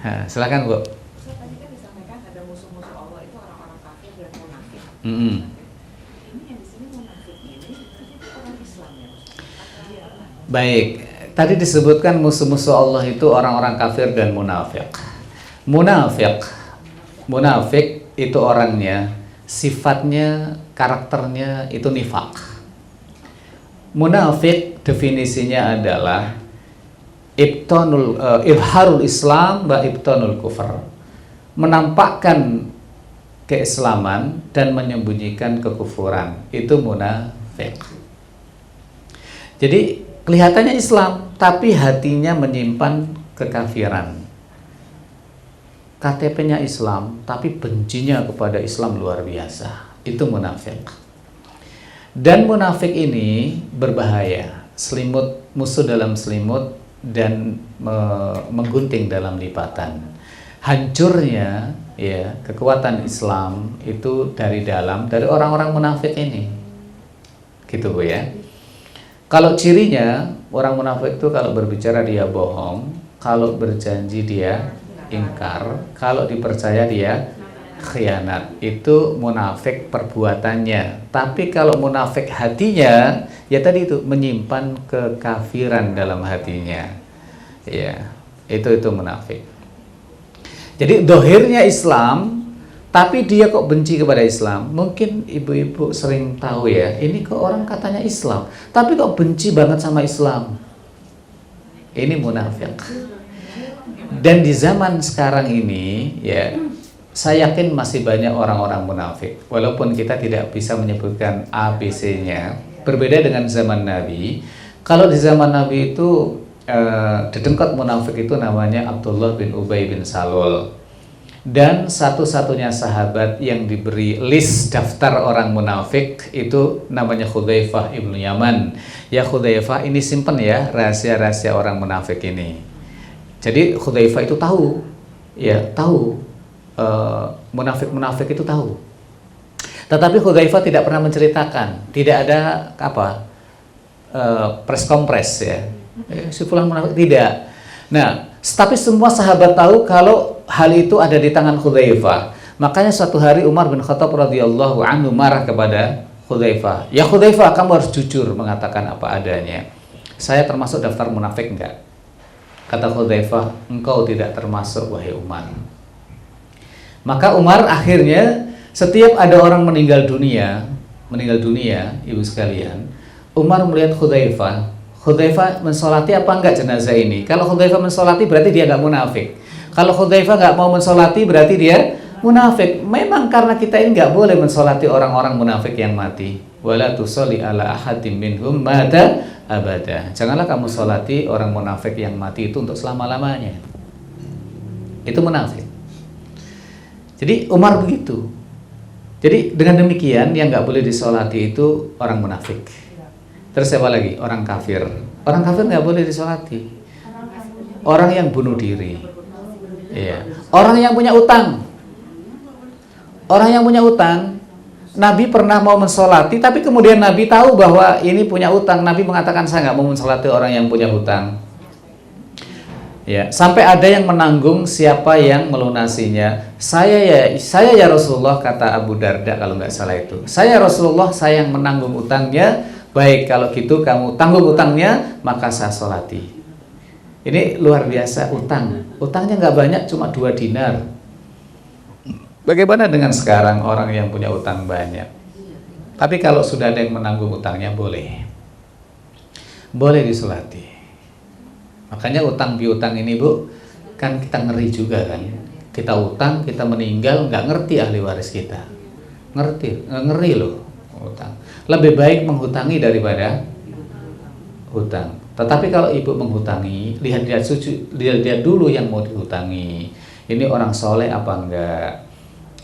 Nah, silakan Bu. Ustaz, tadi kan disampaikan ada musuh-musuh Allah itu orang-orang kafir dan munafik. Mm-hmm. Ini yang di sini munafik ini itu orang Islam ya Ustaz? Baik, tadi disebutkan musuh-musuh Allah itu orang-orang kafir dan munafik. Munafik itu orangnya, sifatnya, karakternya itu nifak. Munafik definisinya adalah ibharul Islam wa ibtanul kufur, menampakkan keislaman dan menyembunyikan kekufuran, itu munafik. Jadi kelihatannya Islam tapi hatinya menyimpan kekafiran. KTP-nya Islam tapi bencinya kepada Islam luar biasa, itu munafik. Dan munafik ini berbahaya, selimut, musuh dalam selimut, dan menggunting dalam lipatan. Hancurnya ya kekuatan Islam itu dari dalam, dari orang-orang munafik ini, gitu Bu ya. Kalau cirinya orang munafik itu kalau berbicara dia bohong, kalau berjanji dia ingkar, kalau dipercaya dia khianat. Itu munafik perbuatannya. Tapi kalau munafik hatinya, ya tadi itu menyimpan kekafiran dalam hatinya. Ya, itu munafik. Jadi dohirnya Islam, tapi dia kok benci kepada Islam. Mungkin ibu-ibu sering tahu ya, ini kok orang katanya Islam, tapi kok benci banget sama Islam. Ini munafik. Dan di zaman sekarang ini ya, saya yakin masih banyak orang-orang munafik. Walaupun kita tidak bisa menyebutkan ABC-nya, berbeda dengan zaman Nabi. Kalau di zaman Nabi itu dedengkot munafik itu namanya Abdullah bin Ubay bin Salul. Dan satu-satunya sahabat yang diberi list daftar orang munafik itu namanya Hudzaifah ibnu Yaman. Ya Hudzaifah, ini simpen ya rahasia-rahasia orang munafik ini. Jadi Hudzaifah itu tahu munafik-munafik itu tahu. Tetapi Hudzaifah tidak pernah menceritakan, tidak ada press kompres ya. Si fulan munafik, tidak. Nah, tapi semua sahabat tahu kalau hal itu ada di tangan Hudzaifah. Makanya suatu hari Umar bin Khattab radhiyallahu anhu marah kepada Hudzaifah. Ya Hudzaifah, kamu harus jujur mengatakan apa adanya. Saya termasuk daftar munafik enggak? Kata Hudzaifah, engkau tidak termasuk wahai Umar. Maka Umar akhirnya setiap ada orang meninggal dunia, ibu sekalian, Umar melihat Hudzaifah mensolati apa enggak jenazah ini. Kalau Hudzaifah mensolati berarti dia enggak munafik. Kalau Hudzaifah enggak mau mensolati berarti dia munafik. Memang karena kita ini enggak boleh mensolati orang-orang munafik yang mati. Wala tusolli ala ahadim minhum mata abada. Janganlah kamu solati orang munafik yang mati itu untuk selama-lamanya. Itu munafik. Jadi Umar begitu. Jadi dengan demikian yang nggak boleh disolati itu orang munafik. Terus siapa lagi? Orang kafir. Orang kafir nggak boleh disolati. Orang yang bunuh diri. Iya. Orang yang punya utang. Orang yang punya utang. Nabi pernah mau mensolati, tapi kemudian Nabi tahu bahwa ini punya utang. Nabi mengatakan saya nggak mau mensolati orang yang punya utang. Ya, sampai ada yang menanggung siapa yang melunasinya. Saya ya Rasulullah, kata Abu Darda kalau nggak salah itu. Saya Rasulullah, saya yang menanggung utangnya. Baik, kalau gitu kamu tanggung utangnya, maka saya solati. Ini luar biasa utang. Utangnya nggak banyak, cuma 2 dinar. Bagaimana dengan sekarang orang yang punya utang banyak? Tapi kalau sudah ada yang menanggung utangnya, boleh disolati. Makanya utang piutang ini Bu, kan kita ngeri juga kan. Kita utang, kita meninggal, nggak ngerti ahli waris kita. Ngeri loh utang. Lebih baik menghutangi daripada hutang. Tetapi kalau ibu menghutangi, lihat dulu yang mau dihutangi. Ini orang soleh apa enggak?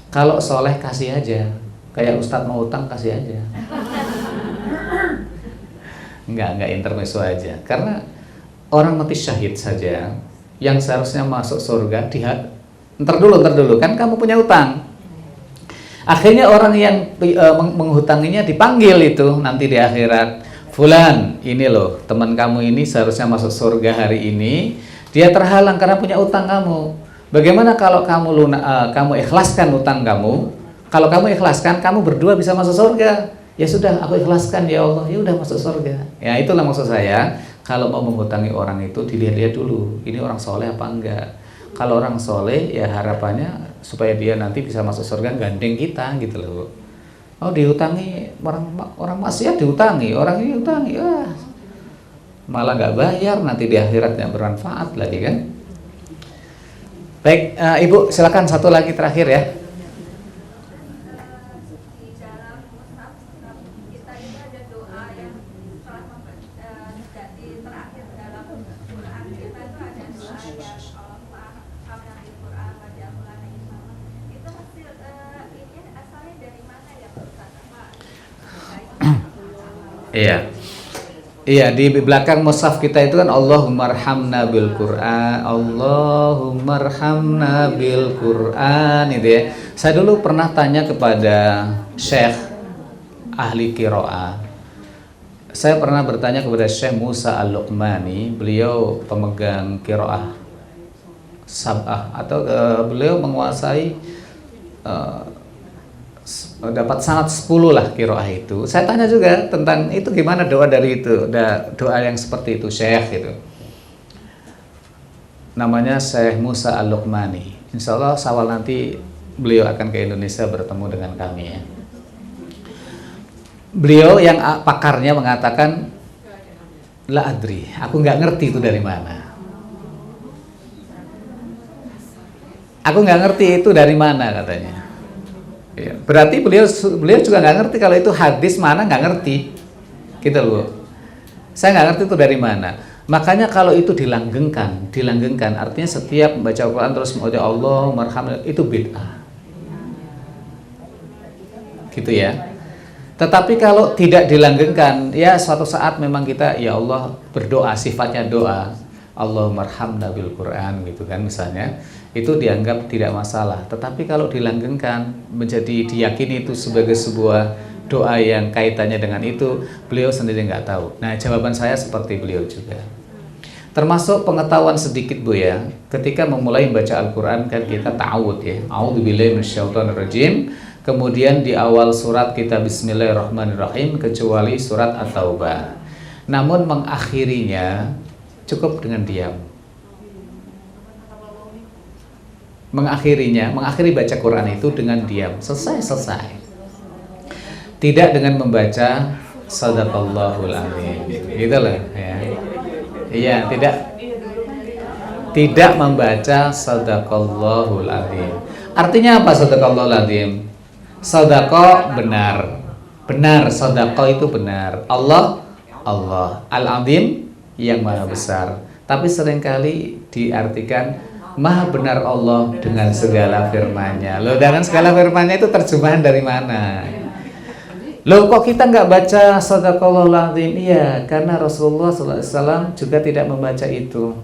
Kalau soleh kasih aja. Kayak Ustadz mau utang kasih aja. Enggak intermezzo aja. Karena orang mati syahid saja yang seharusnya masuk surga ntar dulu kan kamu punya utang. Akhirnya orang yang menghutanginya dipanggil itu nanti di akhirat. Fulan, ini loh teman kamu ini seharusnya masuk surga hari ini, dia terhalang karena punya utang kamu. Bagaimana kalau kamu ikhlaskan utang kamu? Kalau kamu ikhlaskan, kamu berdua bisa masuk surga. Ya sudah, aku ikhlaskan ya Allah, ya udah masuk surga. Ya itulah maksud saya. Kalau mau menghutangi orang itu dilihat-lihat dulu, ini orang soleh apa enggak. Kalau orang soleh ya harapannya supaya dia nanti bisa masuk surga gandeng kita gitu loh. Oh dihutangi orang maksiat dihutangi, orang ini dihutangi, malah nggak bayar, nanti di akhirat nggak bermanfaat lagi kan. Baik, Ibu silakan satu lagi terakhir ya. Iya, di belakang mushaf kita itu kan Allahumma arhamna bil Qur'an, Allahumma arhamna bil Qur'an itu ya. Saya dulu pernah tanya kepada Syekh ahli qiraah. Saya pernah bertanya kepada Syekh Musa Al-Luqmani, beliau pemegang qiraah sab'ah atau beliau menguasai dapat sanad 10 lah qiraah itu. Saya tanya juga tentang itu gimana doa dari itu, doa yang seperti itu Syekh itu. Namanya Syekh Musa Al-Luqmani. Insya Allah Syawal nanti beliau akan ke Indonesia bertemu dengan kami ya. Beliau yang pakarnya mengatakan la adri, aku nggak ngerti itu dari mana. Aku nggak ngerti itu dari mana katanya. Ya, berarti beliau juga nggak ngerti kalau itu hadis mana, nggak ngerti, gitu loh. Saya nggak ngerti itu dari mana. Makanya kalau itu dilanggengkan, artinya setiap membaca Al-Quran terus mengucap Allah marhamna itu bid'ah, gitu ya. Tetapi kalau tidak dilanggengkan, ya suatu saat memang kita ya Allah berdoa, sifatnya doa. Allahummarhamna bil Quran gitu kan misalnya, itu dianggap tidak masalah. Tetapi kalau dilanggengkan menjadi diyakini itu sebagai sebuah doa yang kaitannya dengan itu, beliau sendiri nggak tahu. Nah, jawaban saya seperti beliau juga. Termasuk pengetahuan sedikit Bu ya, ketika memulai membaca Al-Quran kan kita ta'awud ya, a'udzubillahi minasyaitonirrajim. Kemudian di awal surat kita Bismillahirrahmanirrahim kecuali surat At-Taubah. Namun mengakhirinya cukup dengan diam. Mengakhiri baca Quran itu dengan diam, selesai. Tidak dengan membaca Sadaqallahul Azim. Gitu loh ya. Iya, tidak membaca Sadaqallahul Azim. Artinya apa Sadaqallahul Azim? Sadaqah benar, sadaqah itu benar. Allah, Al-Azim yang maha besar. Tapi seringkali diartikan maha benar Allah dengan segala firman-Nya. Loh, dengan segala firman-Nya itu terjemahan dari mana? Loh, kok kita nggak baca Sadaqallahul Azim? Iya, karena Rasulullah SAW juga tidak membaca itu.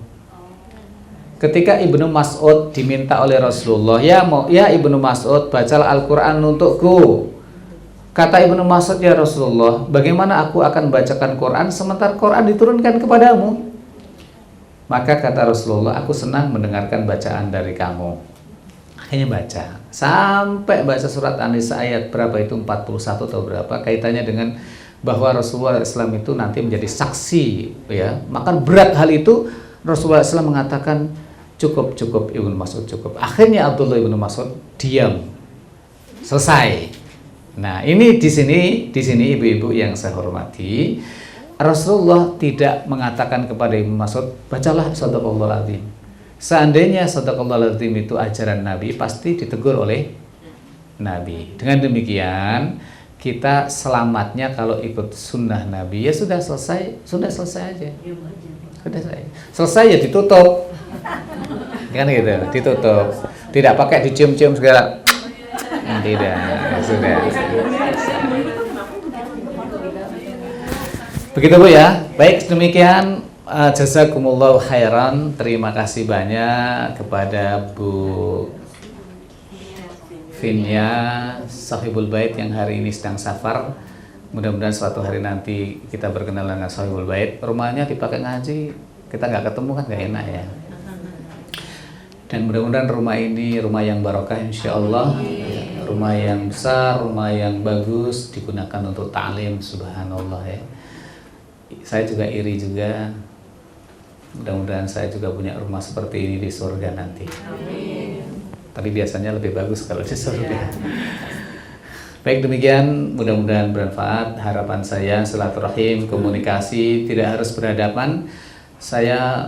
Ketika Ibnu Mas'ud diminta oleh Rasulullah, ya Ibnu Mas'ud, bacalah Al-Quran untukku. Kata Ibnu Mas'ud, ya Rasulullah, bagaimana aku akan bacakan Quran sementara Quran diturunkan kepadamu? Maka kata Rasulullah, aku senang mendengarkan bacaan dari kamu. Akhirnya baca, sampai baca surat An-Nisa ayat berapa itu, 41 atau berapa, kaitannya dengan bahwa Rasulullah SAW itu nanti menjadi saksi ya. Maka berat hal itu, Rasulullah SAW mengatakan cukup Ibnu Mas'ud cukup. Akhirnya Abdullah Ibnu Mas'ud diam, selesai. Nah, ini di sini ibu-ibu yang saya hormati, Rasulullah tidak mengatakan kepada Ibnu Mas'ud, bacalah Sadaqallahul Azim. Seandainya Sadaqallahul Azim itu ajaran Nabi, pasti ditegur oleh Nabi. Dengan demikian, kita selamatnya kalau ikut sunnah Nabi, ya sudah selesai aja. Selesai ya ditutup. Kan gitu, ditutup. Tidak pakai dicium-cium segala. Tidak, sudah. Begitu Bu ya. Baik, demikian jazakumullahu khairan. Terima kasih banyak kepada Bu Finya Sahibul Bait yang hari ini sedang safar. Mudah-mudahan suatu hari nanti kita berkenalan dengan Sahibul Bait. Rumahnya dipakai ngaji, kita nggak ketemu kan nggak enak ya. Dan mudah-mudahan rumah ini rumah yang barokah insya Allah, rumah yang besar, rumah yang bagus, digunakan untuk ta'lim, subhanallah ya. Saya juga iri juga, mudah-mudahan saya juga punya rumah seperti ini di surga nanti. Amin. Tapi biasanya lebih bagus kalau di surga. Baik, demikian mudah-mudahan bermanfaat. Harapan saya silaturahim, komunikasi, tidak harus berhadapan. Saya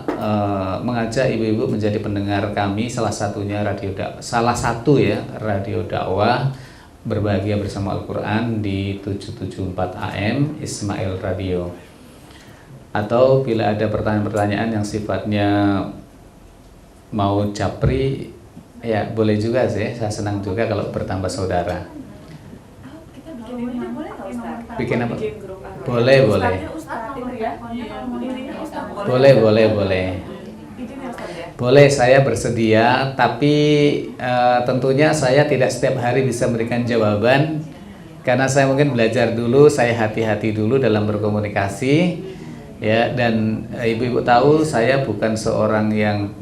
mengajak ibu-ibu menjadi pendengar kami, salah satu radio dakwah berbahagia bersama Al-Quran di 774 AM Ismail Radio. Atau bila ada pertanyaan-pertanyaan yang sifatnya mau japri, ya boleh juga sih. Saya senang juga kalau bertambah saudara. Bikin apa? Boleh. Boleh, saya bersedia, tapi tentunya saya tidak setiap hari bisa memberikan jawaban karena saya mungkin belajar dulu, saya hati-hati dulu dalam berkomunikasi ya. Dan ibu-ibu tahu saya bukan seorang yang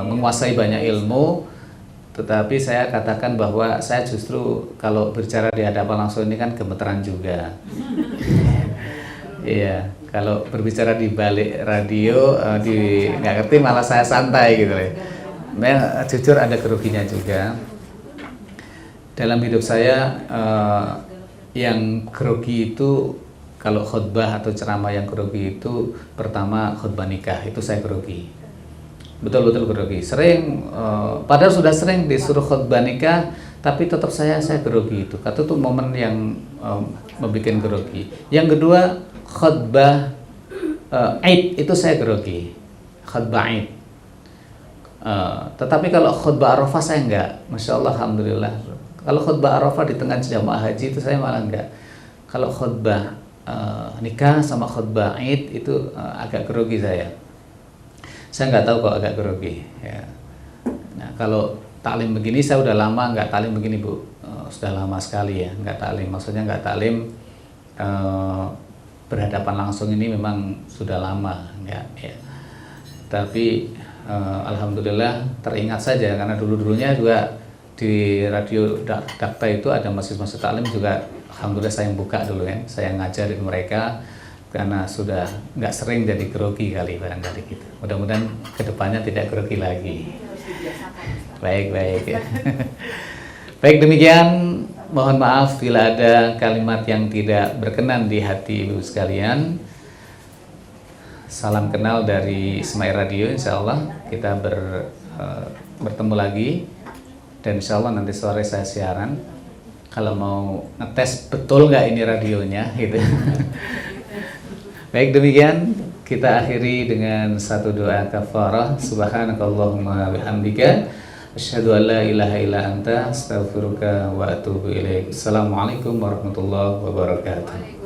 menguasai banyak ilmu, tetapi saya katakan bahwa saya justru kalau berbicara di hadapan langsung ini kan gemeteran juga. Iya, kalau berbicara di balik radio nggak ngerti malah saya santai gitu ya. Memang jujur ada kerugiannya juga. Dalam hidup saya yang grogi itu kalau khutbah atau ceramah yang grogi itu pertama khutbah nikah itu saya grogi. Betul-betul grogi. Sering padahal sudah sering disuruh khutbah nikah tapi tetap saya grogi itu. Kata itu momen yang membuat grogi. Yang kedua khutbah Aid itu saya grogi, khutbah Aid. Tetapi kalau khutbah Arafah saya enggak, masya Allah, alhamdulillah. Kalau khutbah Arafah di tengah jamaah haji itu saya malah enggak. Kalau khutbah nikah sama khutbah Aid itu agak grogi saya. saya nggak tahu kok, agak grogi ya. Nah, kalau taklim begini saya udah lama nggak taklim begini Bu. Sudah lama sekali ya nggak taklim, maksudnya nggak taklim berhadapan langsung ini memang sudah lama ya. Tapi alhamdulillah teringat saja, karena dulunya juga di radio Dakta itu ada mahasiswa taklim juga, alhamdulillah saya yang buka dulu ya, saya ngajarin mereka, karena sudah nggak sering jadi grogi kali barangkali gitu. Mudah-mudahan kedepannya tidak grogi lagi. Harus dibiasakan, Ustaz. Baik ya. Baik, demikian, mohon maaf bila ada kalimat yang tidak berkenan di hati ibu sekalian. Salam kenal dari Semai Radio, insya Allah kita bertemu lagi. Dan insya Allah nanti sore saya siaran. Kalau mau ngetes betul nggak ini radionya gitu. Baik, demikian kita akhiri dengan satu doa kafarah. Subhanakallahumma bihamdika asyhadu an la ilaha illa anta astaghfiruka wa atubu ilaik. Assalamualaikum warahmatullahi wabarakatuh.